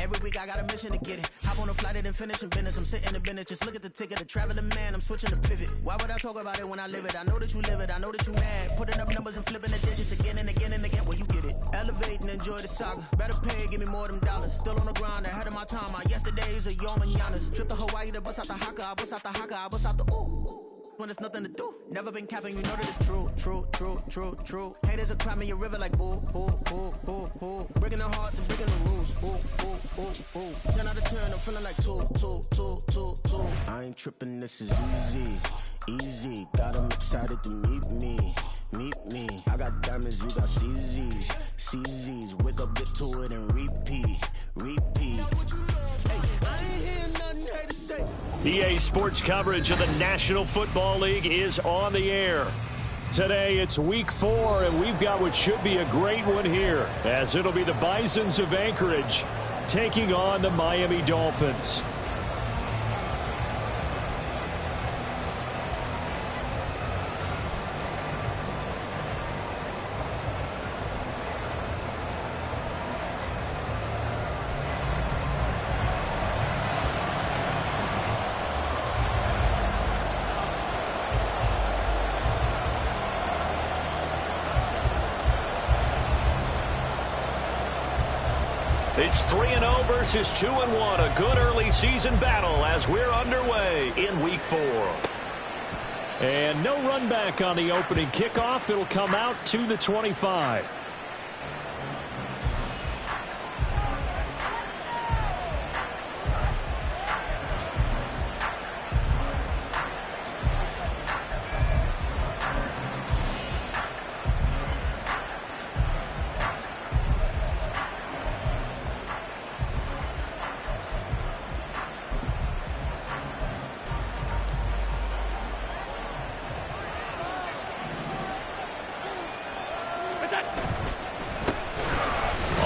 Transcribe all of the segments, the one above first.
Every week I got a mission to get it. Hop on a flight and then finish in business. I'm sitting in business, just look at the ticket. The traveling man, I'm switching to pivot. Why would I talk about it when I live it? I know that you live it, I know that you mad. Putting up numbers and flipping the digits again and again and again. Well, you get it. Elevate and enjoy the saga. Better pay, give me more than dollars. Still on the grind, ahead of my time. My yesterdays are your mananas. Trip to Hawaii to bust out the haka. I bust out the haka, I bust out the ooh. When there's nothing to do. Never been capping, you know that it's true, true, true, true, true. Haters are climbing your river like boo, boo, boo, boo, boo. Breaking their hearts and breaking the rules. Ooh, ooh, ooh, ooh. 10 out of 10, I'm feeling like 2. I ain't tripping, this is easy, easy. Got them excited to meet me. I got diamonds, you got CZs. Wake up, get to it, and repeat. Hey, I ain't hear nothing hate to say. EA Sports coverage of the National Football League is on the air. Today it's week 4, and we've got what should be a great one here, as it'll be the Bisons of Anchorage taking on the Miami Dolphins. It's 3-0 versus 2-1. A good early season battle as we're underway in week 4. And no run back on the opening kickoff. It'll come out to the 25.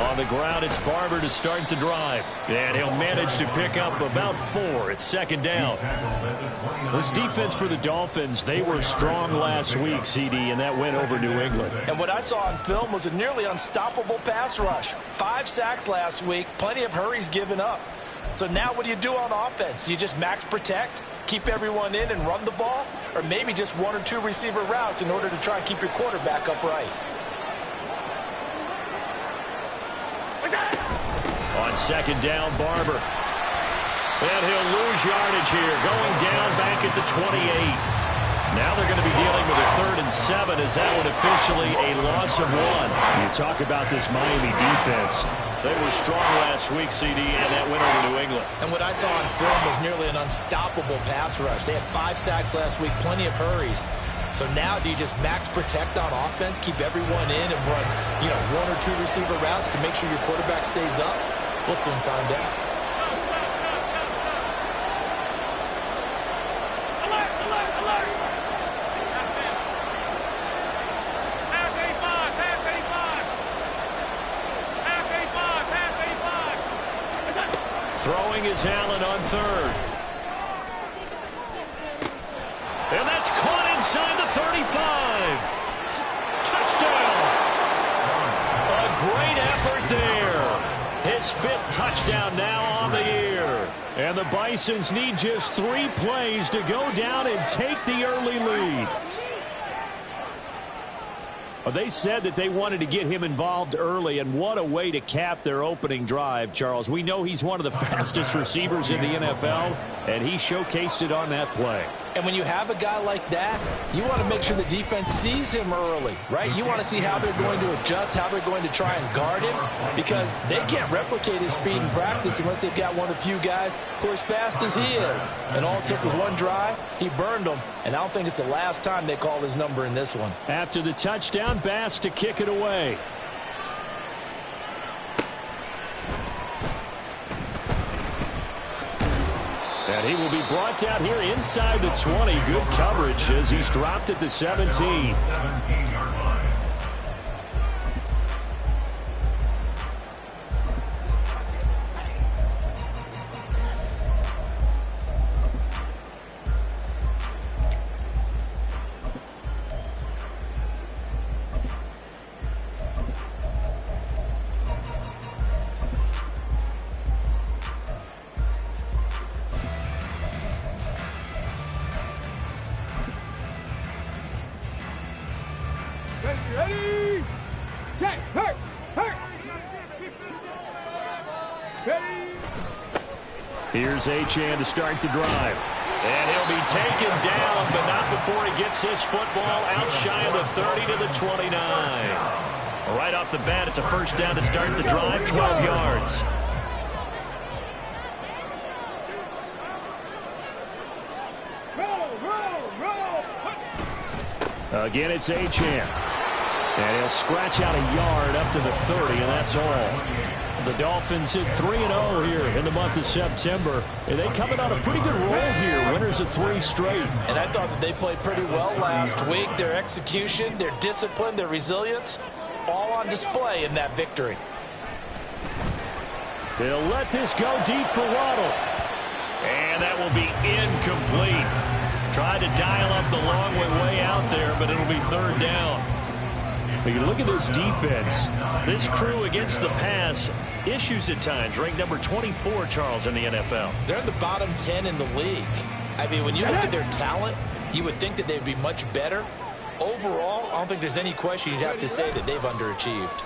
On the ground, it's Barber to start the drive. And he'll manage to pick up about 4. It's second down. This defense for the Dolphins, they were strong last week, CD, and that went over New England. And what I saw on film was a nearly unstoppable pass rush. 5 sacks last week, plenty of hurries given up. So now what do you do on offense? You just max protect, keep everyone in and run the ball? Or maybe just 1 or 2 receiver routes in order to try and keep your quarterback upright? On second down, Barber. And he'll lose yardage here, going down back at the 28. Now they're going to be dealing with a 3rd and 7 as that one officially a loss of 1. You talk about this Miami defense. They were strong last week, CD, and that went over New England. And what I saw on film was nearly an unstoppable pass rush. They had 5 sacks last week, plenty of hurries. So now do you just max protect on offense, keep everyone in and run, 1 or 2 receiver routes to make sure your quarterback stays up? We'll soon find out. Alert, alert, alert! Pass 85, pass 85! Pass 85, pass 85! Throwing is Allen on 3rd. And that's caught inside the 35. Touchdown. A great effort there. His 5th touchdown now on the year. And the Bisons need just 3 plays to go down and take the early lead. They said that they wanted to get him involved early, and what a way to cap their opening drive, Charles. We know he's one of the fastest receivers in the NFL, and he showcased it on that play. And when you have a guy like that, you want to make sure the defense sees him early, right? You want to see how they're going to adjust, how they're going to try and guard him, because they can't replicate his speed in practice unless they've got one of the few guys who are as fast as he is. And all it took was 1 drive. He burned them, and I don't think it's the last time they call his number in this one. After the touchdown, Bass to kick it away. And he will be brought down here inside the 20. Good coverage as he's dropped at the 17. Ready? Check. Hurt. Ready? Here's Achane to start the drive. And he'll be taken down, but not before he gets this football out shy of the 30 to the 29. Right off the bat, it's a first down to start the drive, 12 yards. Again, it's Achane. And he'll scratch out a yard up to the 30, and that's all. The Dolphins hit 3-0 here in the month of September. And they coming on a pretty good roll here. Winners of 3 straight. And I thought that they played pretty well last week. Their execution, their discipline, their resilience, all on display in that victory. They'll let this go deep for Waddle. And that will be incomplete. Tried to dial up the long way out there, but it'll be third down. But you look at this defense. This crew against the pass, issues at times. Ranked number 24, Charles, in the NFL. They're in the bottom 10 in the league. I mean, when you look at their talent, you would think that they'd be much better. Overall, I don't think there's any question you'd have to say that they've underachieved.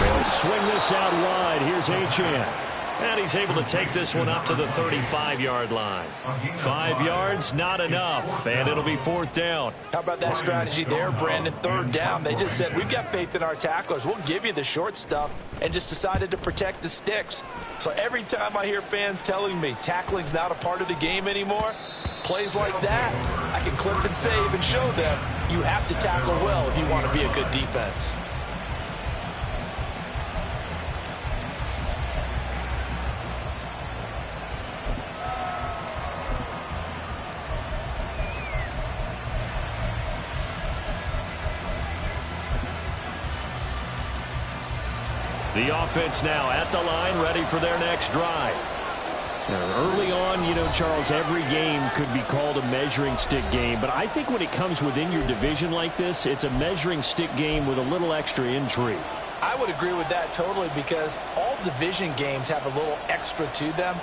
They'll swing this out wide. Here's Achane. And he's able to take this one up to the 35-yard line. 5 yards, not enough, and it'll be fourth down. How about that strategy there, Brandon? Third down. They just said, we've got faith in our tacklers. We'll give you the short stuff, and just decided to protect the sticks. So every time I hear fans telling me tackling's not a part of the game anymore, plays like that, I can clip and save and show them you have to tackle well if you want to be a good defense. The offense now at the line, ready for their next drive. Now, early on, you know, Charles, every game could be called a measuring stick game. But I think when it comes within your division like this, it's a measuring stick game with a little extra intrigue. I would agree with that totally, because all division games have a little extra to them.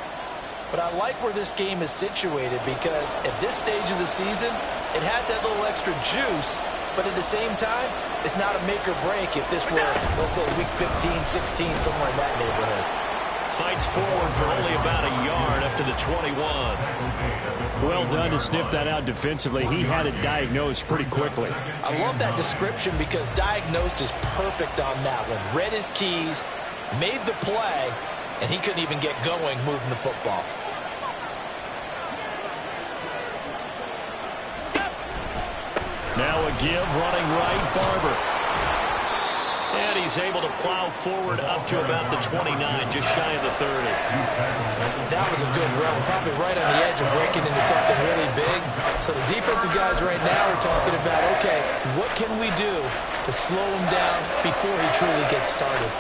But I like where this game is situated, because at this stage of the season, it has that little extra juice. But at the same time, it's not a make or break if this were, let's say, week 15, 16, somewhere in that neighborhood. Fights forward for only about a yard up to the 21. Well done to sniff that out defensively. He had it diagnosed pretty quickly. I love that description, because diagnosed is perfect on that one. Read his keys, made the play, and he couldn't even get going moving the football. Now a give, running right, Barber. And he's able to plow forward up to about the 29, just shy of the 30. That was a good run, probably right on the edge of breaking into something really big. So the defensive guys right now are talking about, okay, what can we do to slow him down before he truly gets started?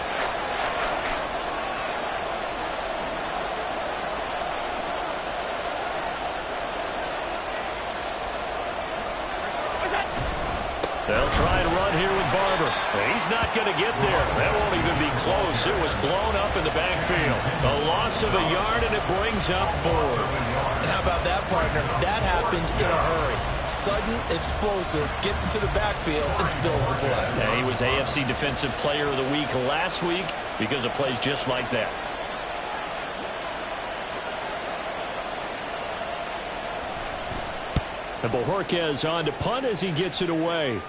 They'll try and run here with Barber. He's not going to get there. That won't even be close. It was blown up in the backfield. A loss of a yard, and it brings up forward. And how about that, partner? That happened in a hurry. Sudden, explosive, gets into the backfield, and spills the play. Yeah, he was AFC Defensive Player of the Week last week because of plays just like that. And Bojorquez on to punt as he gets it away.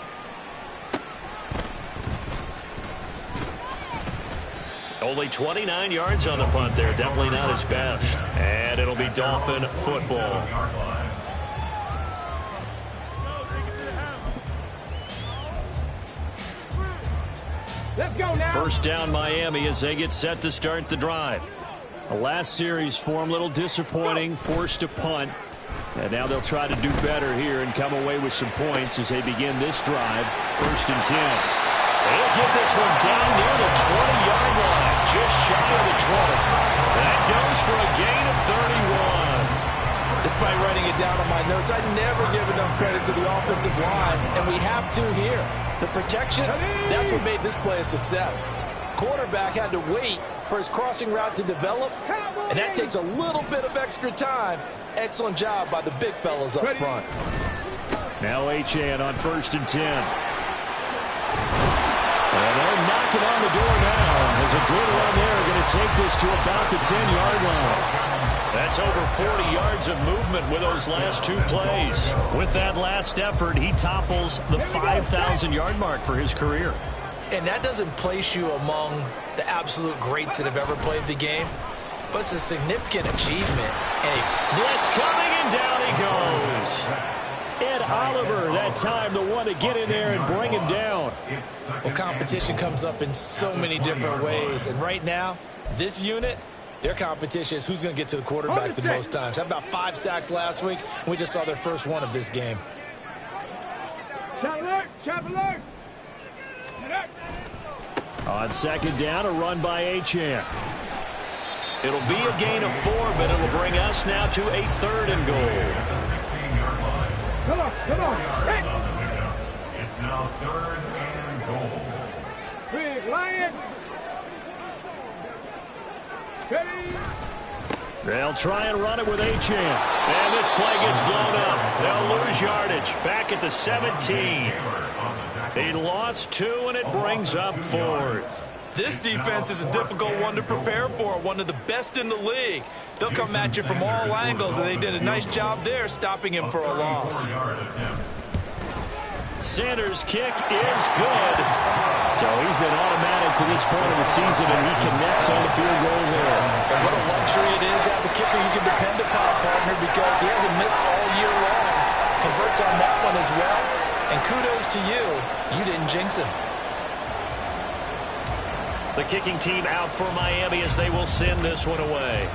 Only 29 yards on the punt there. Definitely not his best. And it'll be Dolphin football. Let's go now. First down Miami as they get set to start the drive. The last series for him, a little disappointing, forced to punt. And now they'll try to do better here and come away with some points as they begin this drive. First and 10. They'll get this one down near the 20-yard line, just shy of the 20. That goes for a gain of 31. Despite writing it down on my notes, I never give enough credit to the offensive line, and we have to here. The protection, that's what made this play a success. Quarterback had to wait for his crossing route to develop, and that takes a little bit of extra time. Excellent job by the big fellas up front. Now Achane on 1st and 10. And they're knocking on the door now. There's a good run there. Going to take this to about the 10-yard line. That's over 40 yards of movement with those last 2 plays. With that last effort, he topples the 5,000-yard mark for his career. And that doesn't place you among the absolute greats that have ever played the game, but it's a significant achievement. Blitz coming, and down he goes. Ed Oliver, that time the one to get in there and bring him down. Well, competition comes up in so many different ways, and right now, this unit, their competition is who's going to get to the quarterback the most times. How about 5 sacks last week? We just saw their first one of this game. Chop alert! Chop alert! On 2nd down, a run by Achane. It'll be a gain of 4, but it'll bring us now to a 3rd and goal. Come on! Hey! It's now 3rd and goal. Big Lion! Ready! They'll try and run it with Achane. And this play gets blown up. They'll lose yardage. Back at the 17. They lost 2, and it brings up 4th. This defense is a difficult one to prepare for, one of the best in the league. They'll come at you from all angles, and they did a nice job there stopping him for a loss. Sanders' kick is good. So he's been automatic to this point of the season, and he connects on the field goal there. And what a luxury it is to have a kicker you can depend upon, partner, because he hasn't missed all year long. Converts on that one as well. And kudos to you. You didn't jinx him. The kicking team out for Miami as they will send this one away.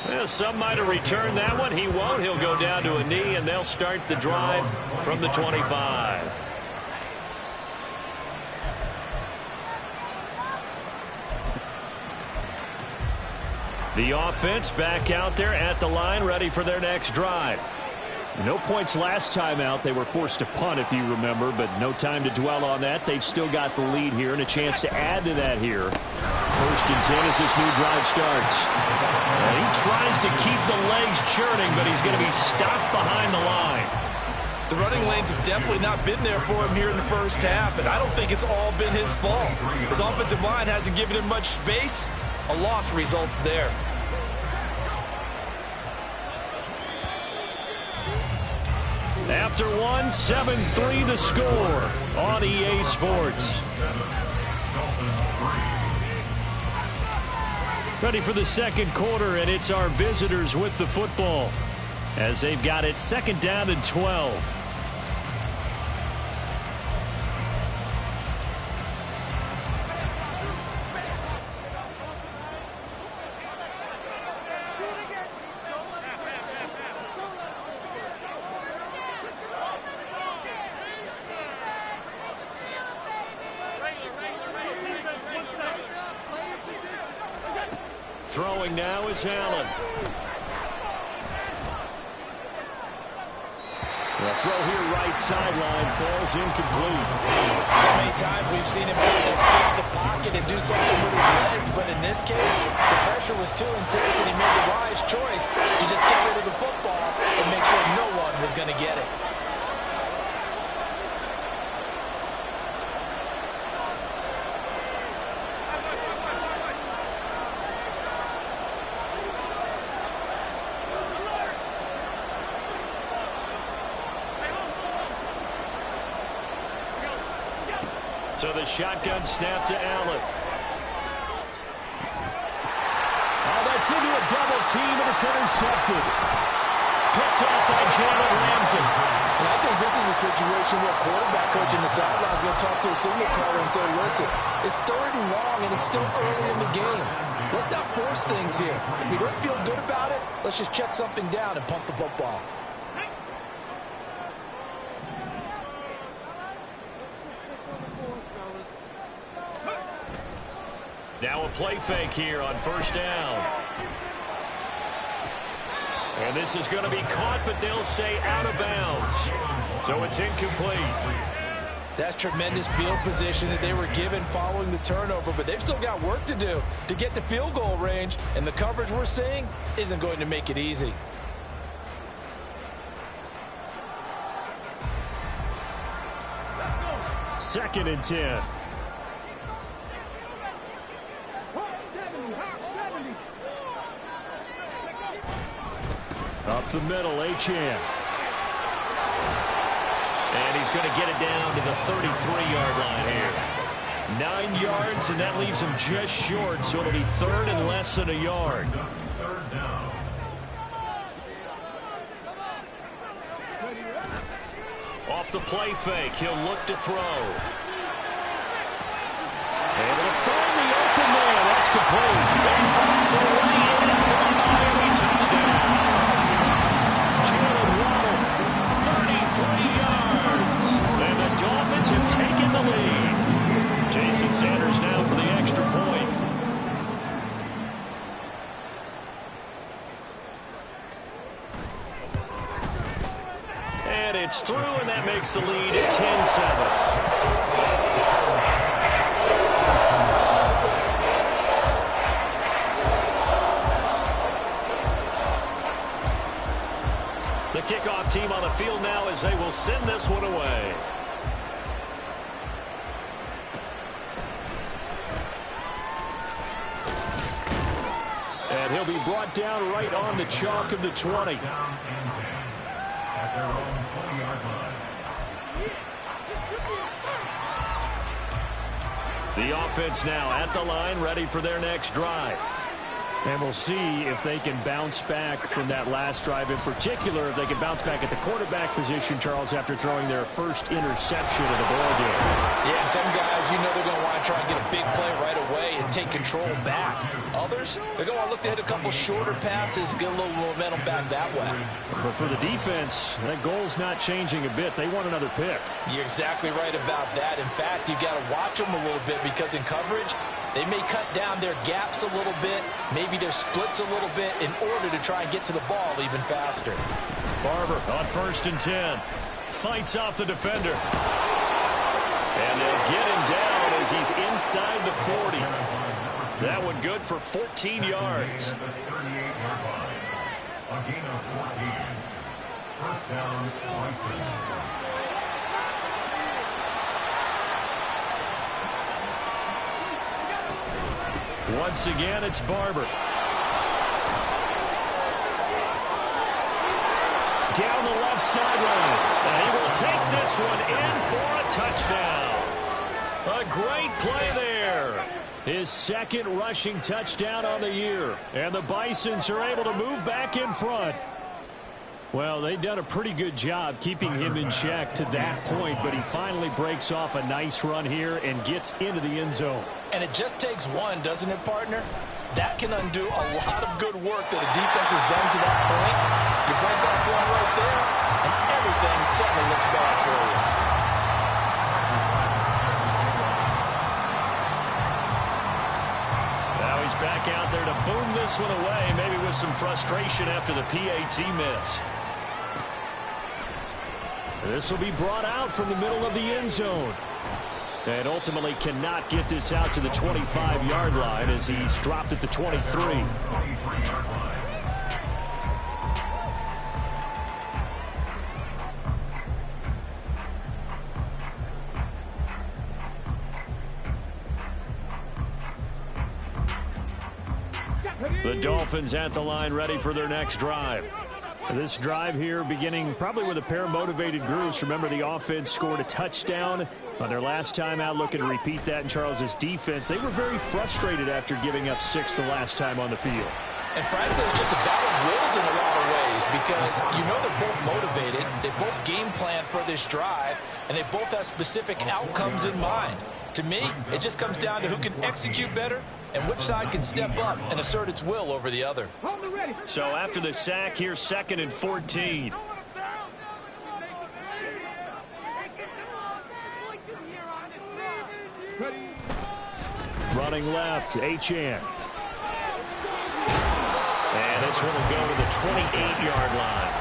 Well, some might have returned that one. He won't. He'll go down to a knee, and they'll start the drive from the 25. The offense back out there at the line, ready for their next drive. No points last time out. They were forced to punt, if you remember, but no time to dwell on that. They've still got the lead here and a chance to add to that here. 1st and 10 as this new drive starts. And he tries to keep the legs churning, but he's going to be stopped behind the line. The running lanes have definitely not been there for him here in the first half, and I don't think it's all been his fault. His offensive line hasn't given him much space. A loss results there. After one, 7-3 the score on EA Sports. Ready for the 2nd quarter, and it's our visitors with the football as they've got it 2nd down and 12. Throwing now is Allen. The throw here right sideline falls incomplete. So many times we've seen him try to escape the pocket and do something with his legs, but in this case, the pressure was too intense and he made the wise choice to just get rid of the football and make sure no one was going to get it. So the shotgun snap to Allen. Oh, that's into a double team, and it's intercepted. Picked off by Jalen Ramsey. And I think this is a situation where quarterback coach in the sideline is going to talk to a signal caller and say, listen, it's 3rd and long, and it's still early in the game. Let's not force things here. If we don't feel good about it, let's just check something down and pump the football. Now a play fake here on 1st down. And this is going to be caught, but they'll say out of bounds. So it's incomplete. That's tremendous field position that they were given following the turnover, but they've still got work to do to get to field goal range, and the coverage we're seeing isn't going to make it easy. Second and 10. Up the middle, Achane. And he's going to get it down to the 33-yard line here. 9 yards, and that leaves him just short, so it'll be third and less than a yard. Third down. Off the play fake, he'll look to throw. Able to find the open man. That's complete. Way in for the Miami touchdown. Jalen Waddle, 33 yards. And the Dolphins have taken the lead. Jason Sanders now for the extra point. And it's through, and that makes the lead at 10-7. The kickoff team on the field now as they will send this one away. And he'll be brought down right on the chalk of the 20. Down and 10 at their own 20-yard line. The offense now at the line, ready for their next drive. And we'll see if they can bounce back from that last drive, in particular, if they can bounce back at the quarterback position, Charles, after throwing their first interception of the ball game. Yeah, some guys, you know they're going to want to try and get a big play right away and take control back. Others, they're going to look to hit a couple shorter passes, get a little momentum back that way. But for the defense, that goal's not changing a bit. They want another pick. You're exactly right about that. In fact, you got to watch them a little bit because in coverage, they may cut down their gaps a little bit, maybe their splits a little bit in order to try and get to the ball even faster. Barber on 1st and 10. Fights off the defender. And they'll get him down as he's inside the 40. That one good for 14 yards. At the 38-yard line. A gain of 14. First down, Bison. Once again, it's Barber. Down the left sideline. And he will take this one in for a touchdown. A great play there. His second rushing touchdown on the year. And the Bisons are able to move back in front. Well, they've done a pretty good job keeping him in check to that point, but he finally breaks off a nice run here and gets into the end zone. And it just takes one, doesn't it, partner? That can undo a lot of good work that a defense has done to that point. You break off one right there, and everything suddenly looks bad for you. Now he's back out there to boom this one away, maybe with some frustration after the PAT miss. This will be brought out from the middle of the end zone. And ultimately cannot get this out to the 25-yard line as he's dropped at the 23. 23-yard line. The Dolphins at the line, ready for their next drive. This drive here beginning probably with a pair of motivated groups. Remember, the offense scored a touchdown on their last time out. Looking to repeat that in Charles's defense. They were very frustrated after giving up 6 the last time on the field. And frankly, it's just a battle of wills in a lot of ways because you know they're both motivated. They both game plan for this drive, and they both have specific outcomes in mind. To me, it just comes down to who can execute better and which side can step up and assert its will over the other. So after the sack, here's 2nd and 14. Running left, Achane. And this one will go to the 28-yard line.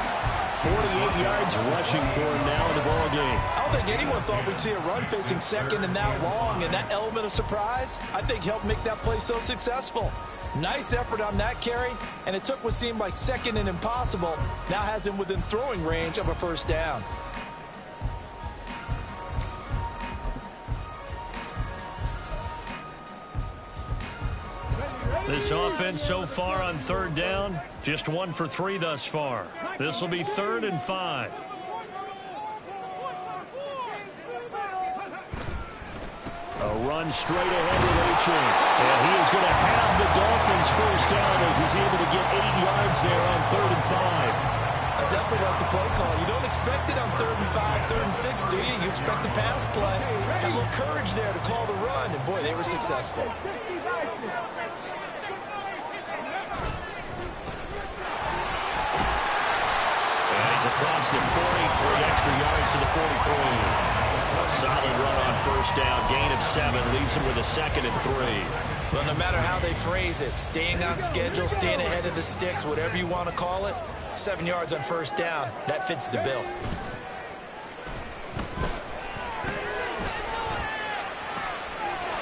48 yards rushing for him now in the ball game. I don't think anyone thought we'd see a run facing second and that long, and that element of surprise, I think, helped make that play so successful. Nice effort on that carry, and it took what seemed like second and impossible, now has him within throwing range of a first down. This offense so far on third down, just 1 for 3 thus far. This will be 3rd and 5. A run straight ahead with Achane. And he is going to have the Dolphins first down as he's able to get 8 yards there on 3rd and 5. I definitely like the play call. You don't expect it on 3rd and 5, 3rd and 6, do you? You expect a pass play. Had a little courage there to call the run, and boy, they were successful. Across the 40, 3 extra yards to the 43. A solid run on first down. Gain of 7 leaves him with a 2nd and 3. Well, no matter how they phrase it, staying on schedule, staying ahead of the sticks, whatever you want to call it, 7 yards on first down, that fits the bill.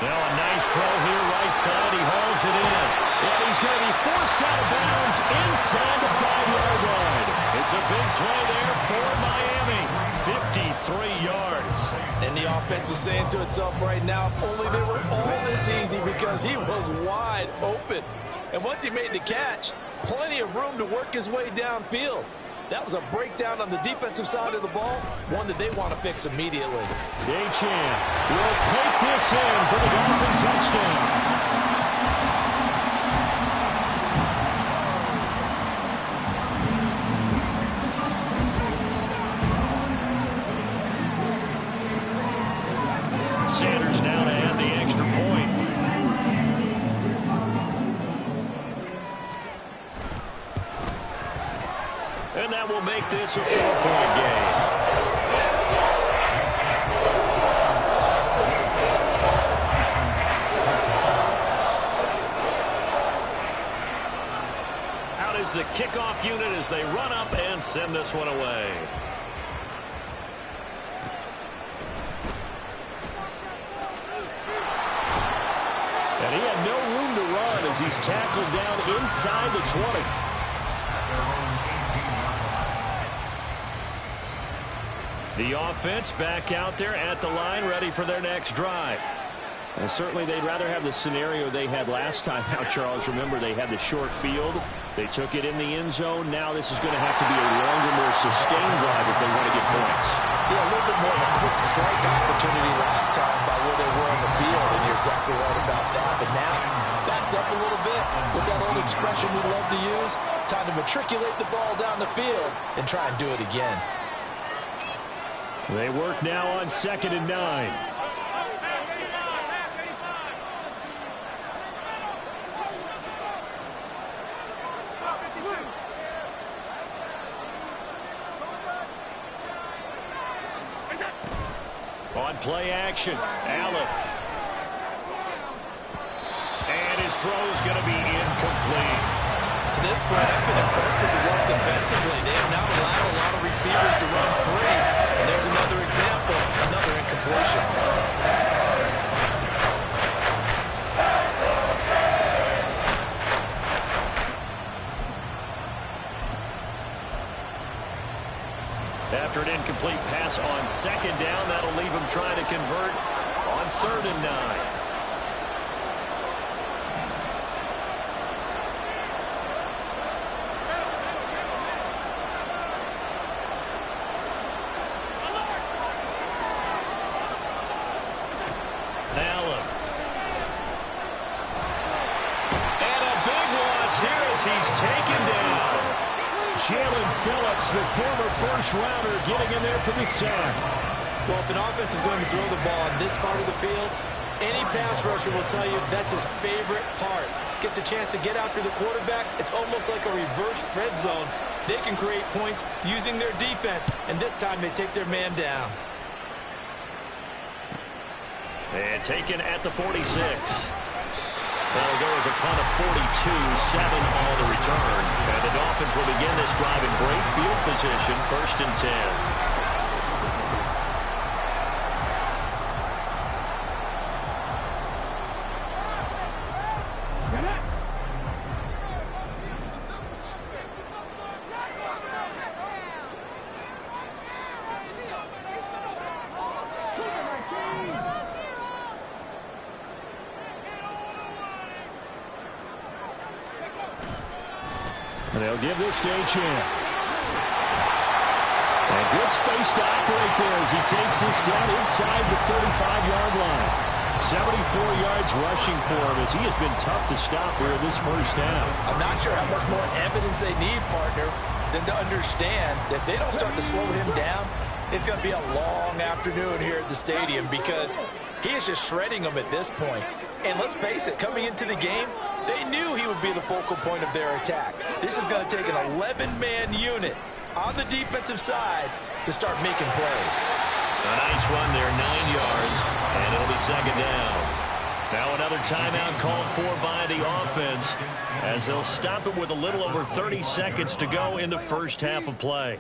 Now a nice throw here right side. He hauls it in. And he's going to be forced out of bounds inside the 5-yard line. It's a big play there for Miami. 53 yards. And the offense is saying to itself right now, if only they were all this easy, because he was wide open. And once he made the catch, plenty of room to work his way downfield. That was a breakdown on the defensive side of the ball, one that they want to fix immediately. Achane will take this in for the Dolphin touchdown. Sanders now to add the extra point. And that will make this a 4-point game. Out is the kickoff unit as they run up and send this one away. And he had no room to run as he's tackled down inside the 20. The offense back out there at the line, ready for their next drive. Well, certainly they'd rather have the scenario they had last time out, Charles. Remember, they had the short field. They took it in the end zone. Now this is going to have to be a longer, more sustained drive if they want to get points. Yeah, a little bit more of a quick strike opportunity last time by where they were on the field, and you're exactly right about that. But now, backed up a little bit. What's that old expression we love to use? Time to matriculate the ball down the field and try and do it again. They work now on 2nd and 9. On play action, Allen. And his throw's going to be incomplete. To this point, I've been impressed with the work defensively. They have now allowed a lot of receivers to run free. And there's another example, another incompletion. After an incomplete pass on 2nd down, that'll leave him trying to convert on 3rd and 9. Allen. And a big loss here as he's taken down. Jalen Phillips, the former first-rounder, getting in there for the sack. Well, if an offense is going to throw the ball on this part of the field, any pass rusher will tell you that's his favorite part. Gets a chance to get after the quarterback. It's almost like a reverse red zone. They can create points using their defense, and this time they take their man down. And taken at the 46. That'll go as a punt of 42, 7 on the return. And the Dolphins offense will begin this drive in great field position, 1st and 10. And they'll give this to a chance. And good space to operate there as he takes this down inside the 35-yard line. 74 yards rushing for him as he has been tough to stop here in this first half. I'm not sure how much more evidence they need, partner, than to understand that if they don't start to slow him down, it's going to be a long afternoon here at the stadium because he is just shredding them at this point. And let's face it, coming into the game, they knew he would be the focal point of their attack. This is going to take an 11-man unit on the defensive side to start making plays. A nice run there, 9 yards, and it'll be 2nd down. Now another timeout called for by the offense as they'll stop it with a little over 30 seconds to go in the first half of play.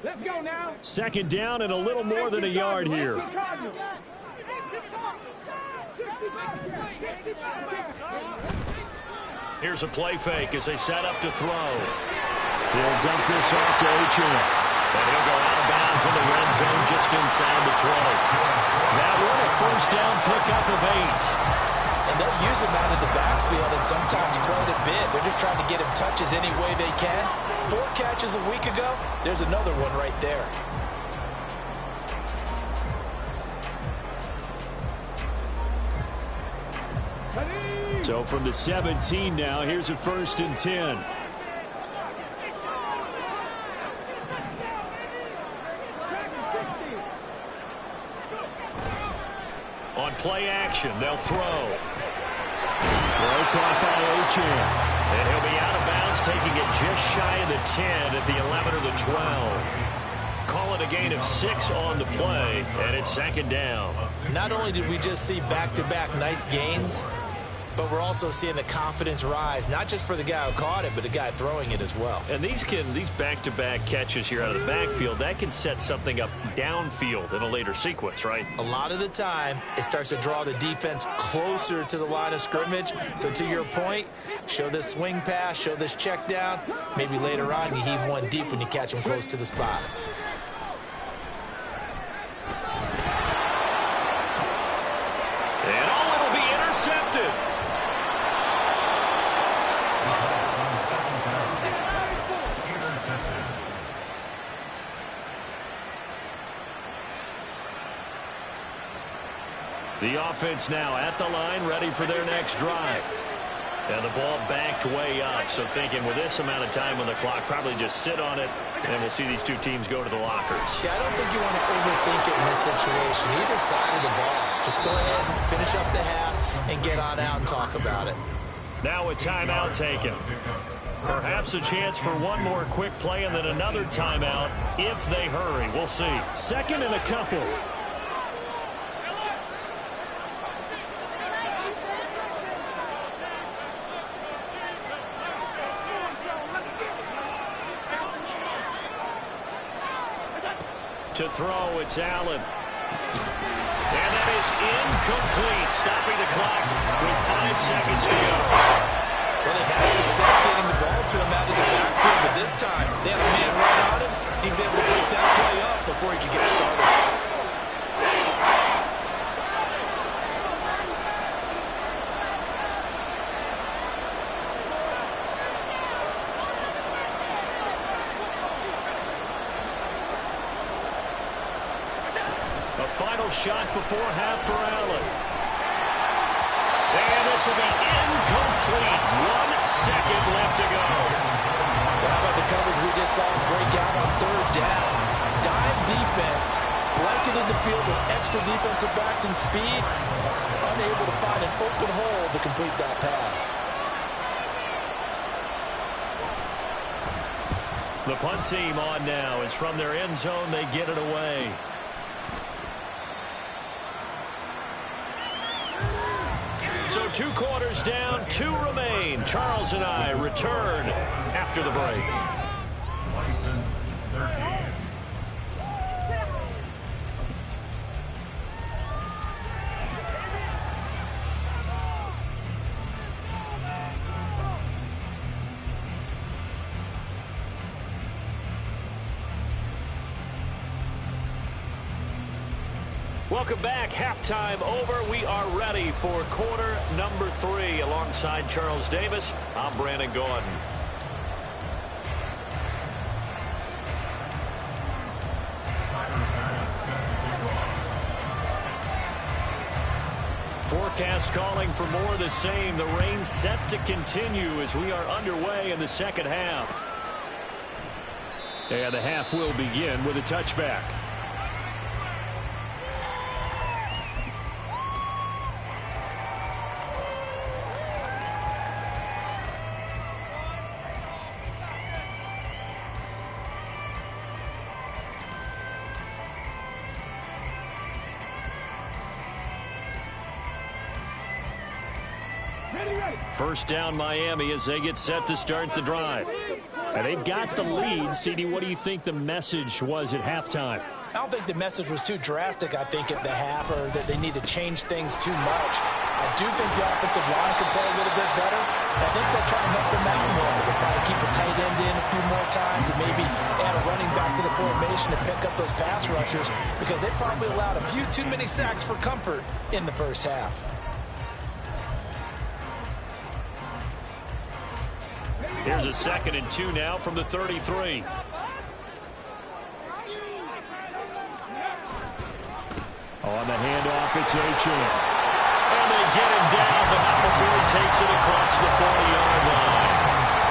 Let's go now. 2nd down and a little more than a yard here. Here's a play fake as they set up to throw. He'll dump this off to Achane. And he'll go out of bounds in the red zone just inside the 20. That one a 1st down pickup of 8. And they'll use him out of the backfield and sometimes quite a bit. They're just trying to get him touches any way they can. 4 catches a week ago. There's another one right there. So from the 17 now, here's a 1st and 10. On play action, they'll throw. Throw caught by Achane. And he'll be out of bounds, taking it just shy of the 10 at the 11 or the 12. Call it a gain of 6 on the play, and it's 2nd down. Not only did we just see back-to-back nice gains, but we're also seeing the confidence rise, not just for the guy who caught it, but the guy throwing it as well. And these back-to-back catches here out of the backfield, that can set something up downfield in a later sequence, right? A lot of the time, it starts to draw the defense closer to the line of scrimmage. So to your point, show this swing pass, show this check down. Maybe later on, you heave one deep when you catch them close to the spot. And oh, it'll be intercepted. The offense now at the line, ready for their next drive. And the ball backed way up, so thinking with this amount of time on the clock, probably just sit on it, and we'll see these two teams go to the lockers. Yeah, I don't think you want to overthink it in this situation. Either side of the ball. Just go ahead, finish up the half, and get on out and talk about it. Now a timeout taken. Perhaps a chance for one more quick play and then another timeout if they hurry. We'll see. 2nd and a couple. To throw, it's Allen. And that is incomplete, stopping the clock with 5 seconds to go. Well, they've had success getting the ball to him out of the backfield, but this time they have a man right on him. He was able to break that play up before he could get started. Final shot before half for Allen. And this will be incomplete. 1 second left to go. Well, how about the coverage we just saw break out on 3rd down? Dime defense, blanketed the field with extra defensive backs and speed, unable to find an open hole to complete that pass. The punt team on now is from their end zone. They get it away. 2 quarters down, 2 remain. Charles and I return after the break. License 13. Welcome back. Halftime over. We are ready for quarter number 3. Alongside Charles Davis, I'm Brandon Gordon. Forecast calling for more of the same. The rain set to continue as we are underway in the second half. And the half will begin with a touchback. First down Miami as they get set to start the drive. And they've got the lead. CD, what do you think the message was at halftime? I don't think the message was too drastic, I think, at the half, or that they need to change things too much. I do think the offensive line can play a little bit better. I think they'll try and help them out more. They'll probably keep a tight end in a few more times and maybe add a running back to the formation to pick up those pass rushers, because they probably allowed a few too many sacks for comfort in the first half. Here's a 2nd and 2 now from the 33. On the handoff, it's Achane. And they get him down, but not before he takes it across the 40-yard line.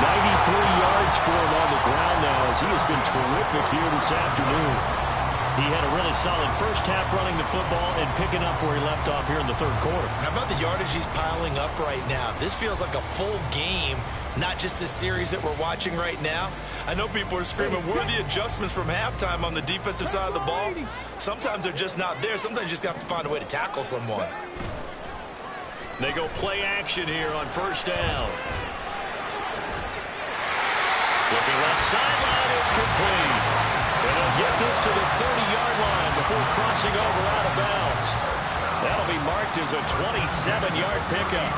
93 yards for him on the ground now, as he has been terrific here this afternoon. He had a really solid first half running the football and picking up where he left off here in the third quarter. How about the yardage he's piling up right now? This feels like a full game, not just this series that we're watching right now. I know people are screaming, where are the adjustments from halftime on the defensive side of the ball? Sometimes they're just not there. Sometimes you just have to find a way to tackle someone. They go play action here on first down. Looking left sideline, it's complete. And they'll get this to the 30-yard line before crossing over out of bounds. That'll be marked as a 27-yard pickup.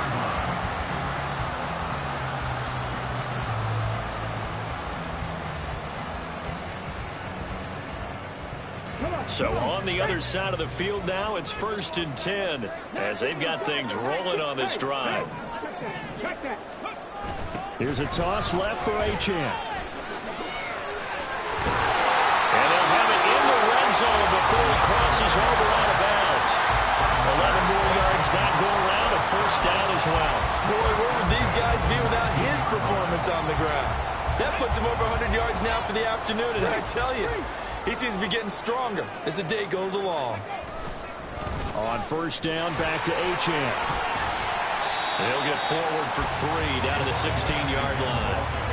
So on the other side of the field now, it's 1st and 10 as they've got things rolling on this drive. Here's a toss left for Achane. And they'll have it in the red zone before he crosses over out of bounds. 11 more yards that go around, a first down as well. Boy, where would these guys be without his performance on the ground? That puts him over 100 yards now for the afternoon, and I tell you, he seems to be getting stronger as the day goes along. On first down, back to Achane. They'll get forward for 3 down to the 16-yard line.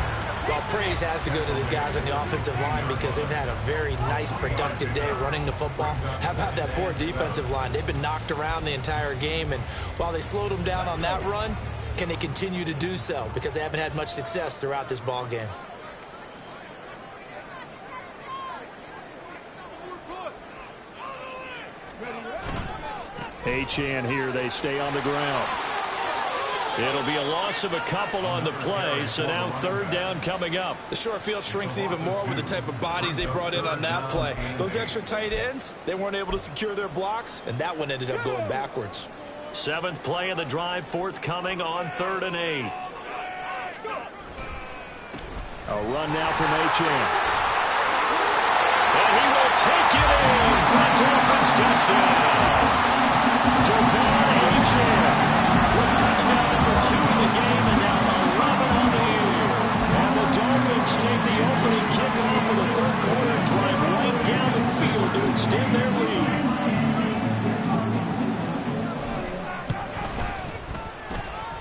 Well, praise has to go to the guys on the offensive line because they've had a very nice, productive day running the football. How about that poor defensive line? They've been knocked around the entire game, and while they slowed them down on that run, can they continue to do so? Because they haven't had much success throughout this ball game. Achane here, they stay on the ground. It'll be a loss of a couple on the play, so now 3rd down coming up. The short field shrinks even more with the type of bodies they brought in on that play. Those extra tight ends, they weren't able to secure their blocks, and that one ended up going backwards. 7th play of the drive, forthcoming on 3rd and 8. A run now from Achane. And he will take it in for a Dolphins touchdown. Devon Achane with touchdown number 2 in the game, and now 11 on the year. And the Dolphins take the opening kickoff of the third quarter, drive right down the field to extend their lead.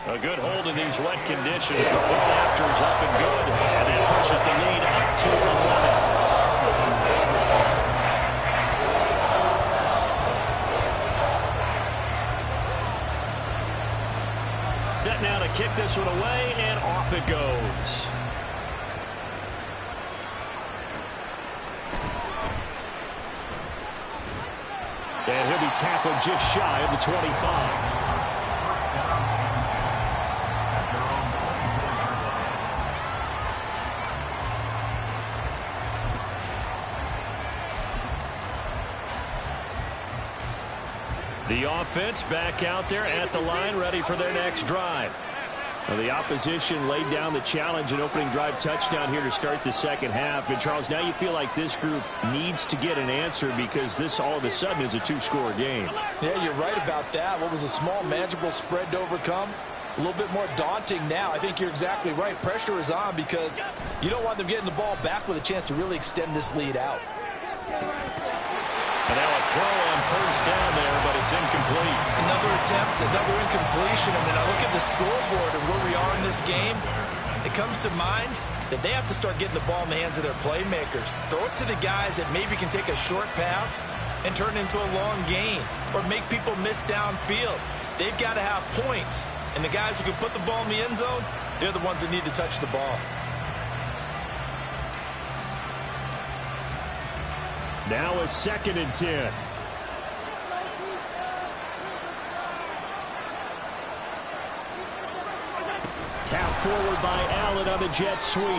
A good hold in these wet conditions. The punt after is up and good, and that pushes the lead up to 11. set now to kick this one away, and off it goes. And he'll be tackled just shy of the 25. The offense back out there at the line, ready for their next drive. Well, the opposition laid down the challenge and opening drive touchdown here to start the second half. And, Charles, now you feel like this group needs to get an answer because this all of a sudden is a two-score game. Yeah, you're right about that. What was a small, manageable spread to overcome? A little bit more daunting now. I think you're exactly right. Pressure is on because you don't want them getting the ball back with a chance to really extend this lead out. And now a throw on first down there, but it's incomplete. Another attempt, another incompletion, and then I look at the scoreboard and where we are in this game. It comes to mind that they have to start getting the ball in the hands of their playmakers. Throw it to the guys that maybe can take a short pass and turn it into a long gain or make people miss downfield. They've got to have points, and the guys who can put the ball in the end zone, they're the ones that need to touch the ball. Now a 2nd and 10. Tap forward by Allen on the jet sweep. The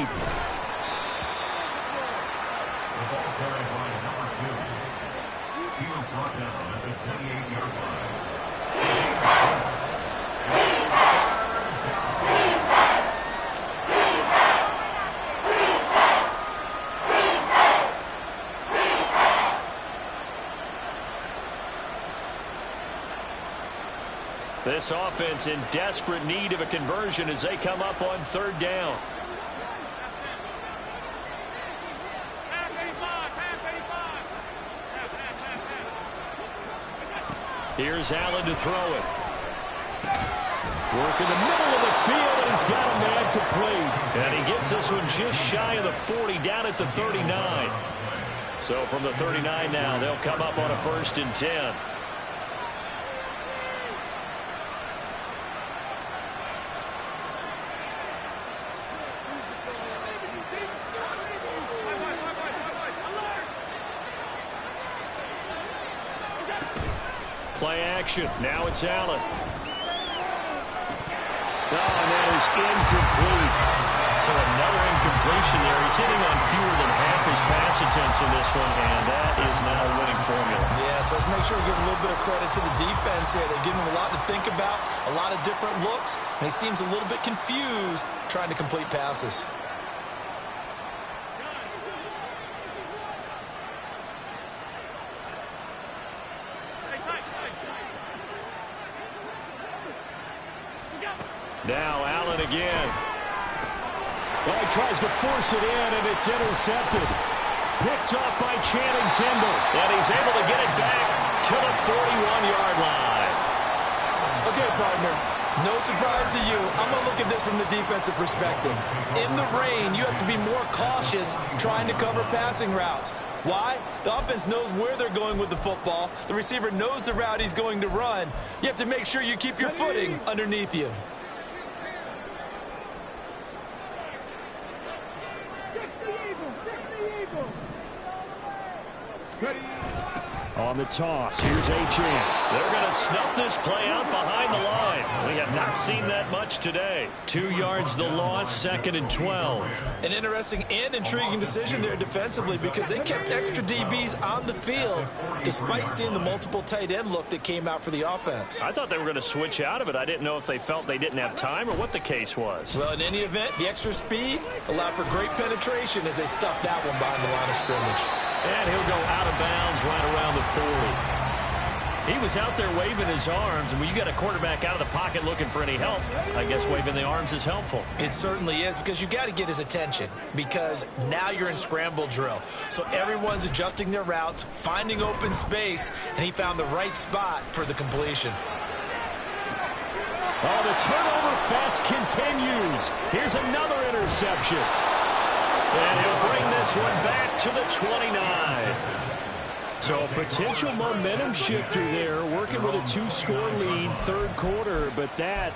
ball carried by number 2. He was brought down at the 28-yard line. This offense in desperate need of a conversion as they come up on 3rd down. Here's Allen to throw it. Work in the middle of the field, and he's got a man complete. And he gets this one just shy of the 40, down at the 39. So from the 39 now, they'll come up on a 1st and 10. Play action. Now it's Allen. Oh, and that is incomplete. So another incompletion there. He's hitting on fewer than half his pass attempts in this one, and that is not a winning formula. Yes, let's make sure we give a little bit of credit to the defense here. They're giving him a lot to think about, a lot of different looks, and he seems a little bit confused trying to complete passes. Now Allen again. Well, he tries to force it in, and it's intercepted. Picked off by Channing Tindall. And he's able to get it back to the 41-yard line. Okay, partner, no surprise to you. I'm going to look at this from the defensive perspective. In the rain, you have to be more cautious trying to cover passing routes. Why? The offense knows where they're going with the football. The receiver knows the route he's going to run. You have to make sure you keep your footing underneath you. On the toss, here's Achane. They're going to snuff this play out behind the line. We have not seen that much today. 2 yards the loss, 2nd and 12. An interesting and intriguing decision there defensively because they kept extra DBs on the field despite seeing the multiple tight end look that came out for the offense. I thought they were going to switch out of it. I didn't know if they felt they didn't have time or what the case was. Well, in any event, the extra speed allowed for great penetration as they stuffed that one behind the line of scrimmage. And he'll go out of bounds right around the 40. He was out there waving his arms, and when you got a quarterback out of the pocket looking for any help, I guess waving the arms is helpful. It certainly is because you got to get his attention because now you're in scramble drill. So everyone's adjusting their routes, finding open space, and he found the right spot for the completion. Oh, the turnover fest continues. Here's another interception. And he'll bring this one back to the 29. So a potential momentum shifter there, working with a 2-score lead, 3rd quarter, but that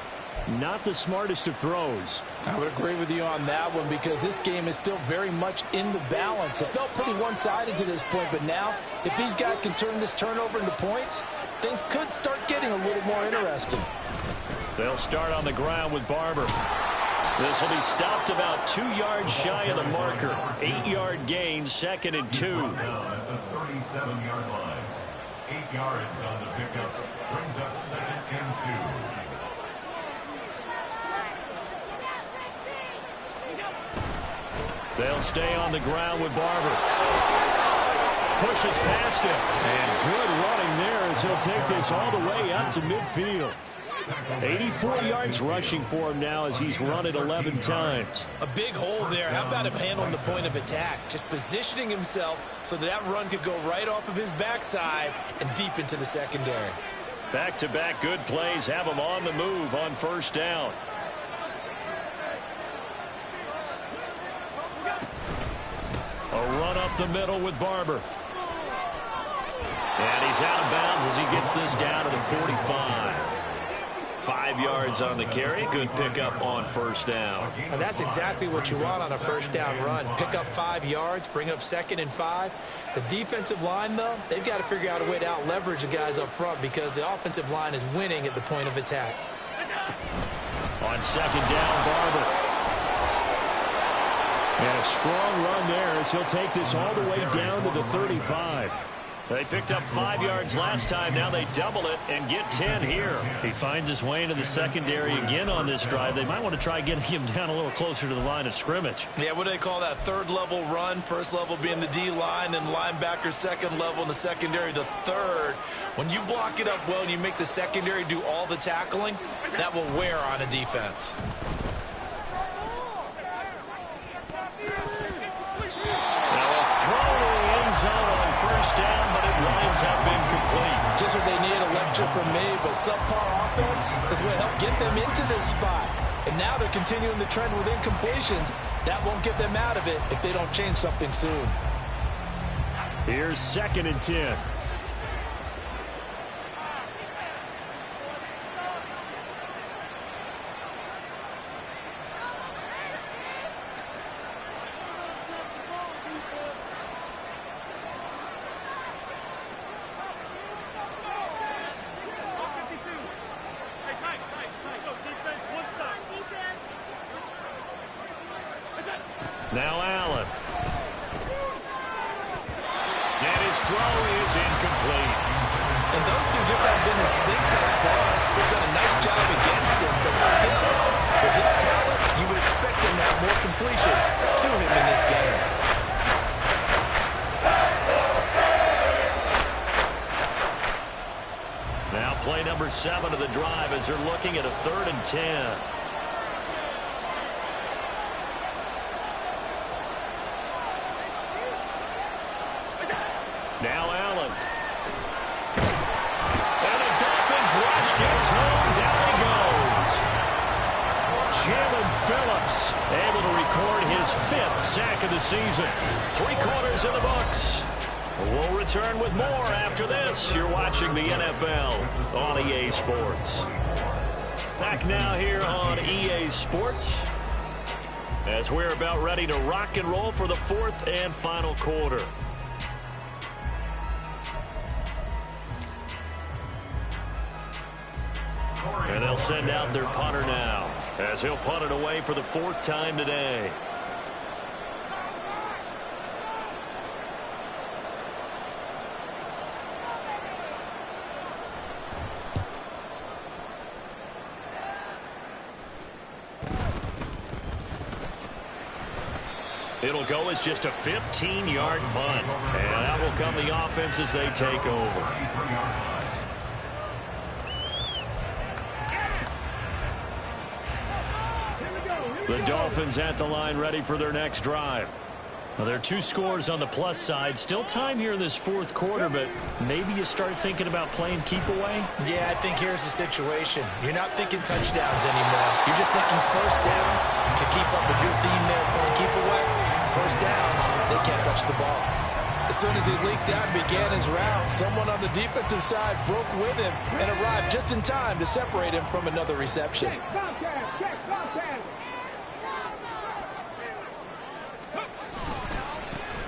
Not the smartest of throws. I would agree with you on that one because this game is still very much in the balance. It felt pretty one-sided to this point, but now if these guys can turn this turnover into points, things could start getting a little more interesting. They'll start on the ground with Barber. This will be stopped about 2 yards shy of the marker. 8-yard gain, 2nd and 2. Now at the 37-yard line. 8 yards on the pickup. Brings up 2nd and 2. They'll stay on the ground with Barber. Pushes past him. And good running there as he'll take this all the way up to midfield. 84 yards rushing for him now as he's run it 11 times. A big hole there. How about him handling the point of attack? Just positioning himself so that run could go right off of his backside and deep into the secondary. Back-to-back good plays have him on the move on 1st down. A run up the middle with Barber. And he's out of bounds as he gets this down to the 45. 5 yards on the carry. Good pickup on 1st down. And that's exactly what you want on a 1st down run. Pick up 5 yards, bring up 2nd and 5. The defensive line, though, they've got to figure out a way to out-leverage the guys up front because the offensive line is winning at the point of attack. On 2nd down, Barber. And a strong run there as he'll take this all the way down to the 35. They picked up 5 yards last time. Now they double it and get 10 here. He finds his way into the secondary again on this drive. They might want to try getting him down a little closer to the line of scrimmage. Yeah, what do they call that? 3rd level run. 1st level being the D-line and linebacker. 2nd level in the secondary, the 3rd. When you block it up well and you make the secondary do all the tackling, that will wear on a defense. Zone on 1st down, but it winds up incomplete. Just what they need, a lecture from me, but subpar offense is what helped get them into this spot. And now they're continuing the trend with incompletions. That won't get them out of it if they don't change something soon. Here's 2nd and 10. Now Allen. And his throw is incomplete. And those two just haven't been in sync thus far. They've done a nice job against him, but still, with his talent, you would expect him to have more completions to him in this game. Now play number 7 of the drive as they're looking at a 3rd and 10. Now Allen. And the Dolphins rush gets home. Down he goes. Jalen Phillips able to record his 5th sack of the season. 3 quarters in the books. We'll return with more after this. You're watching the NFL on EA Sports. Back now here on EA Sports as we're about ready to rock and roll for the 4th and final quarter. And they'll send out their punter now as he'll punt it away for the 4th time today. It'll go as just a 15-yard punt. And that will come the offense as they take over. The Dolphins at the line ready for their next drive. Well, there are 2 scores on the plus side. Still time here in this 4th quarter, but maybe you start thinking about playing keep away? Yeah, I think here's the situation. You're not thinking touchdowns anymore. You're just thinking 1st downs to keep up with your theme there, playing keep away. 1st downs, they can't touch the ball. As soon as he leaked out and began his route, someone on the defensive side broke with him and arrived just in time to separate him from another reception.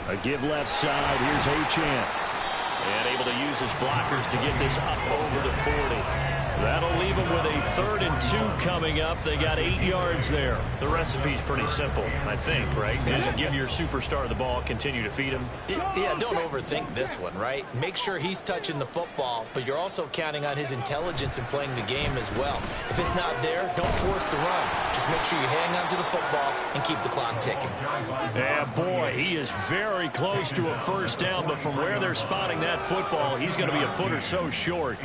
A give left side. Here's Achane. And able to use his blockers to get this up over the 40. That'll leave them with a 3rd and 2 coming up. They got 8 yards there. The recipe's pretty simple, I think, right? Just give your superstar the ball, continue to feed him. Yeah, don't overthink this one, right? Make sure he's touching the football, but you're also counting on his intelligence in playing the game as well. If it's not there, don't force the run. Just make sure you hang on to the football and keep the clock ticking. Yeah, boy, he is very close to a first down, but from where they're spotting that football, he's going to be a foot or so short.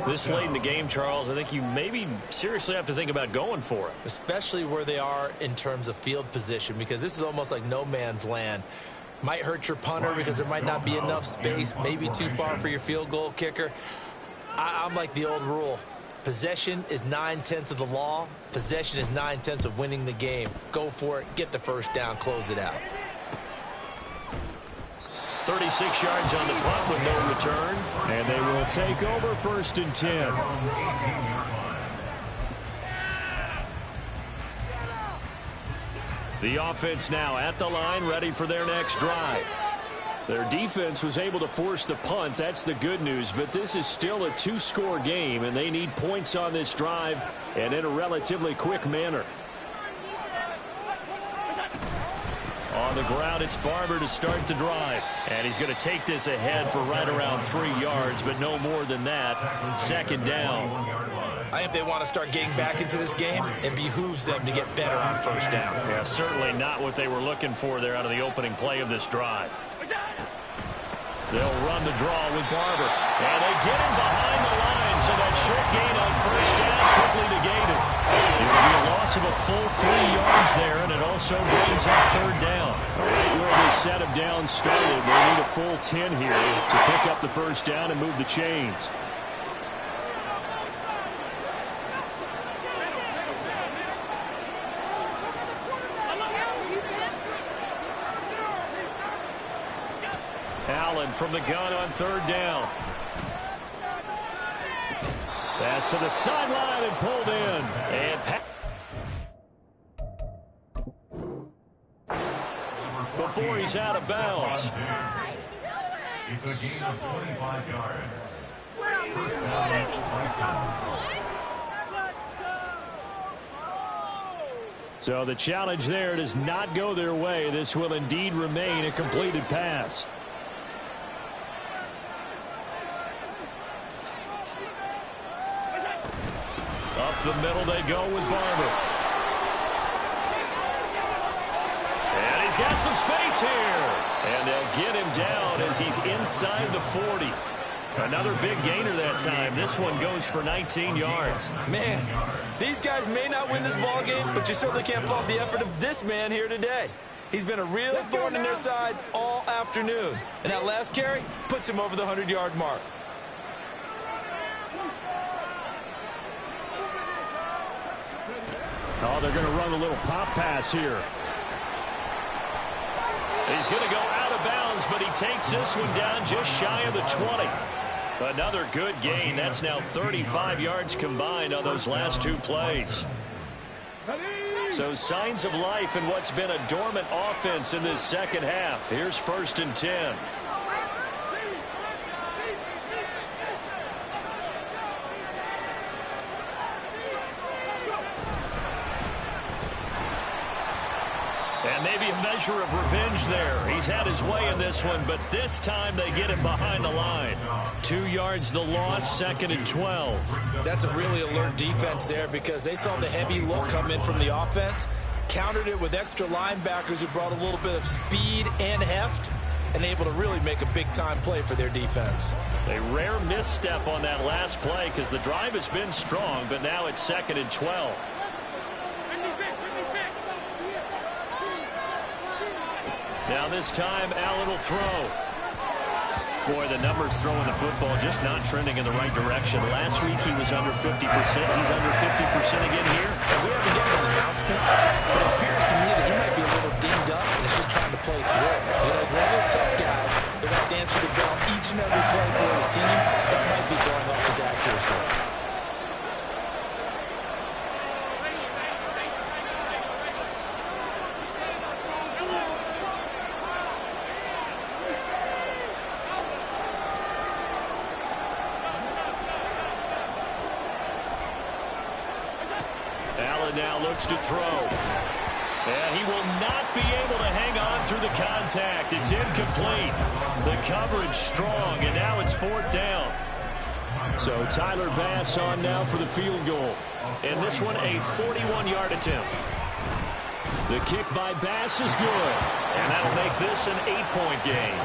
This late in the game, Charles, I think you maybe seriously have to think about going for it. Especially where they are in terms of field position, because this is almost like no man's land. Might hurt your punter because there might not be enough space, maybe too far for your field goal kicker. I'm like the old rule. Possession is 9/10 of the law. Possession is 9/10 of winning the game. Go for it, get the first down, close it out. 36 yards on the punt with no return. And they will take over 1st and 10. The offense now at the line, ready for their next drive. Their defense was able to force the punt. That's the good news. But this is still a 2-score game, and they need points on this drive and in a relatively quick manner. On the ground, it's Barber to start the drive. And he's going to take this ahead for right around 3 yards, but no more than that. 2nd down. I think they want to start getting back into this game. It behooves them to get better on first down. Yeah, certainly not what they were looking for there out of the opening play of this drive. They'll run the draw with Barber. And they get him behind the line, so that short gain on first down quickly negated. It will be a loss of a full 3 yards there, and it also brings up 3rd down. Right where this set of downs started, they need a full 10 here to pick up the first down and move the chains. Allen from the gun on 3rd down. Pass to the sideline and pulled in. And before he's out of bounds. It's a gain of 25 yards. So the challenge there does not go their way. This will indeed remain a completed pass. Up the middle they go with Barber. And he's got some space here. And they'll get him down as he's inside the 40. Another big gainer that time. This one goes for 19 yards. Man, these guys may not win this ball game, but you certainly can't fault the effort of this man here today. He's been a real thorn in their sides all afternoon. And that last carry puts him over the 100-yard mark. Oh, they're going to run a little pop pass here. He's going to go out of bounds, but he takes this one down just shy of the 20. Another good gain. That's now 35 yards combined on those last 2 plays. So signs of life in what's been a dormant offense in this second half. Here's 1st and 10. And maybe a measure of revenge there. He's had his way in this one, but this time they get him behind the line. 2 yards the loss, 2nd and 12. That's a really alert defense there because they saw the heavy look come in from the offense, countered it with extra linebackers who brought a little bit of speed and heft, and able to really make a big-time play for their defense. A rare misstep on that last play because the drive has been strong, but now it's 2nd and 12. Now this time, Allen will throw. Boy, the numbers throwing the football just not trending in the right direction. Last week he was under 50%. He's under 50% again here. And we haven't gotten an announcement, but it appears to me that he might be a little dinged up and is just trying to play through. You know, he's one of those tough guys that wants to answer the bell each and every play for his team, that might be throwing off his accuracy. Allen now looks to throw. And he will not be able to hang on through the contact. It's incomplete. The coverage strong, and now it's 4th down. So Tyler Bass on now for the field goal. And this one a 41-yard attempt. The kick by Bass is good. And that'll make this an 8-point game.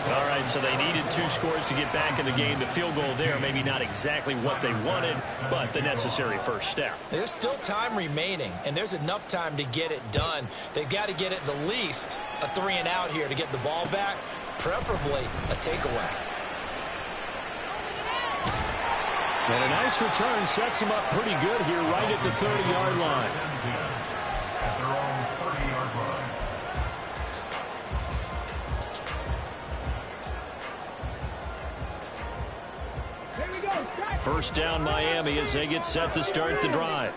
All right, so they needed 2 scores to get back in the game. The field goal there, maybe not exactly what they wanted, but the necessary first step. There's still time remaining, and there's enough time to get it done. They've got to get at the least a 3-and-out here to get the ball back, preferably a takeaway. And a nice return sets them up pretty good here right at the 30-yard line. At their own 30-yard line. First down Miami as they get set to start the drive.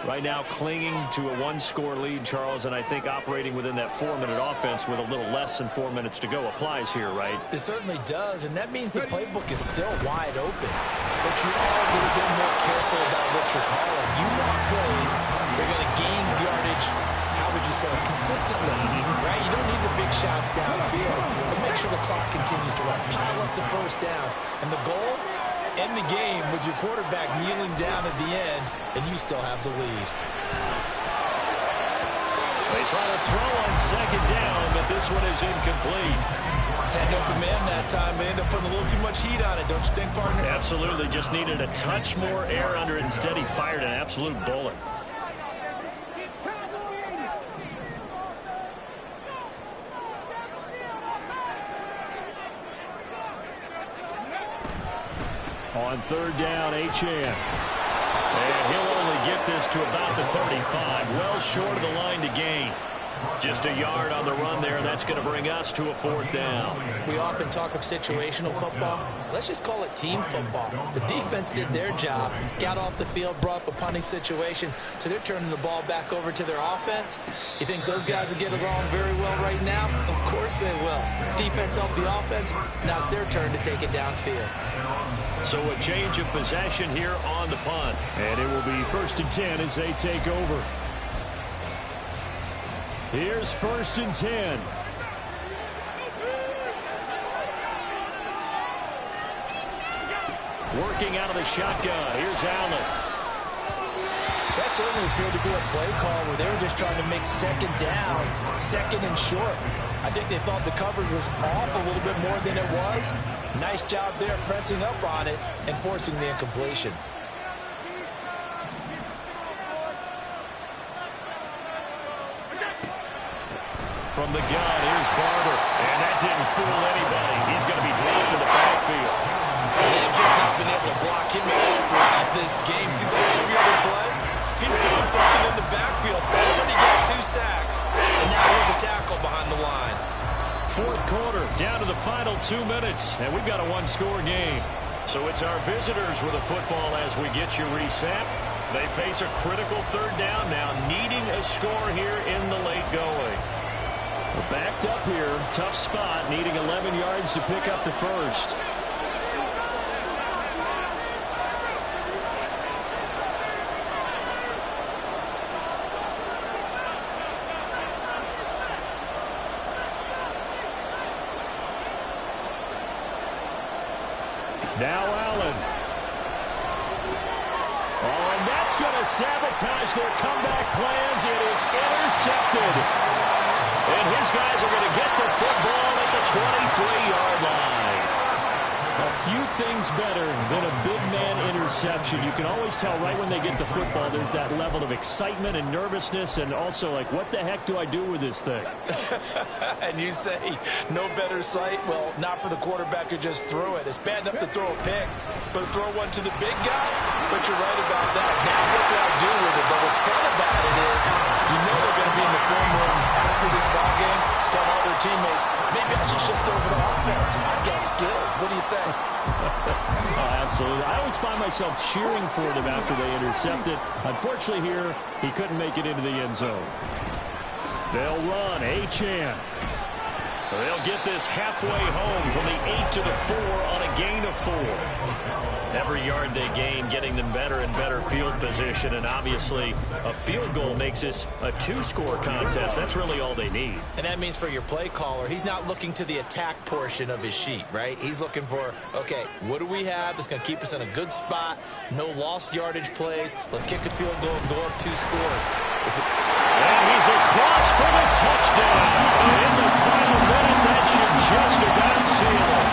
Right now clinging to a 1-score lead, Charles, and I think operating within that 4-minute offense with a little less than 4 minutes to go applies here, right? It certainly does, and that means the playbook is still wide open. But you are a little bit more careful about what you're calling. You want plays they're going to gain yardage, how would you say, consistently, right? You don't need the big shots downfield, but make sure the clock continues to run. Pile up the first downs, and the goal, end the game with your quarterback kneeling down at the end, and you still have the lead. They try to throw on 2nd down, but this one is incomplete. Had no command that time, but ended up putting a little too much heat on it, don't you think, partner? Absolutely, just needed a touch more air under it. Instead, he fired an absolute bullet. On 3rd down, Achane. And he'll only get this to about the 35. Well short of the line to gain. Just a yard on the run there, and that's going to bring us to a 4th down. We often talk of situational football. Let's just call it team football. The defense did their job, got off the field, brought up a punting situation, so they're turning the ball back over to their offense. You think those guys will get along very well right now? Of course they will. Defense helped the offense. Now it's their turn to take it downfield. So a change of possession here on the punt. And it will be 1st and 10 as they take over. Here's 1st and 10. Working out of the shotgun. Here's Allen. That certainly appeared to be a play call where they were just trying to make 2nd down, 2nd and short. I think they thought the coverage was off a little bit more than it was. Nice job there pressing up on it and forcing the incompletion. From the gun, here's Barber. And that didn't fool anybody. He's going to be dropped in the backfield. They've just not been able to block him at all throughout this game. Seems like every other play, he's doing something in the backfield. Already got 2 sacks. And now here's a tackle behind the line. 4th quarter, down to the final 2 minutes. And we've got a 1-score game. So it's our visitors with a football as we get you reset. They face a critical 3rd down now, needing a score here in the late going. We're backed up here. Tough spot, needing 11 yards to pick up the first. Now Allen. Oh, and that's going to sabotage their comeback plans. It is intercepted. And his guys are going to get the football at the 23-yard line. A few things better than a big man interception. You can always tell right when they get the football, there's that level of excitement and nervousness, and also like, what the heck do I do with this thing? And you say, no better sight? Well, not for the quarterback who just threw it. It's bad enough to throw a pick, but throw one to the big guy. But you're right about that. Now what do I do with it? But what's fun about it is you know they're going to be in the film room after this ball game, telling all their teammates, maybe I should shift over to offense. I've got skills. What do you think? Oh, absolutely. I always find myself cheering for them after they intercept it. Unfortunately here, he couldn't make it into the end zone. They'll run. Achane. They'll get this halfway home from the 8 to the 4 on a gain of 4. Every yard they gain, getting them better and better field position, and obviously a field goal makes this a 2-score contest. That's really all they need. And that means for your play caller, he's not looking to the attack portion of his sheet, right? He's looking for, okay, what do we have that's going to keep us in a good spot? No lost yardage plays. Let's kick a field goal and go up 2 scores. And he's across for the touchdown. In the final minute, that should just about seal it.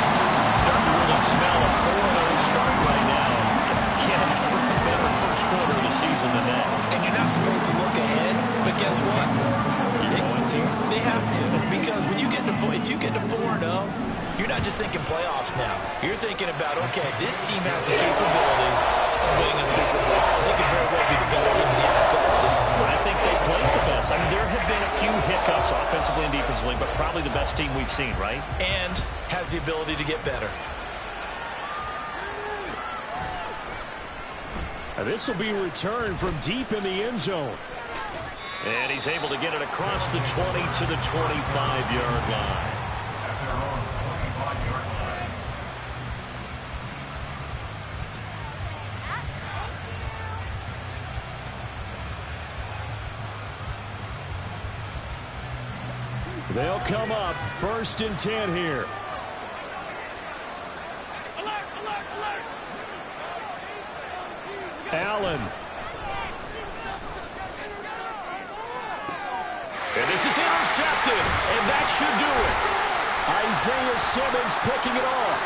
Starting to really smell a 4-0 start right now. Can't ask for a better first quarter of the season than that. And you're not supposed to look ahead, but guess what? They have to, because when you get to if you get to 4-0, you're not just thinking playoffs now. You're thinking about, okay, this team has the capabilities of winning a Super Bowl. They could very well be the best team in the NFL at this point. I think they played the best. I mean, there have been a few hiccups offensively and defensively, but probably the best team we've seen, right? And has the ability to get better. This will be returned from deep in the end zone. And he's able to get it across the 20 to the 25-yard line. They'll come up 1st and 10 here. Allen. And this is intercepted, and that should do it. Isaiah Simmons picking it off.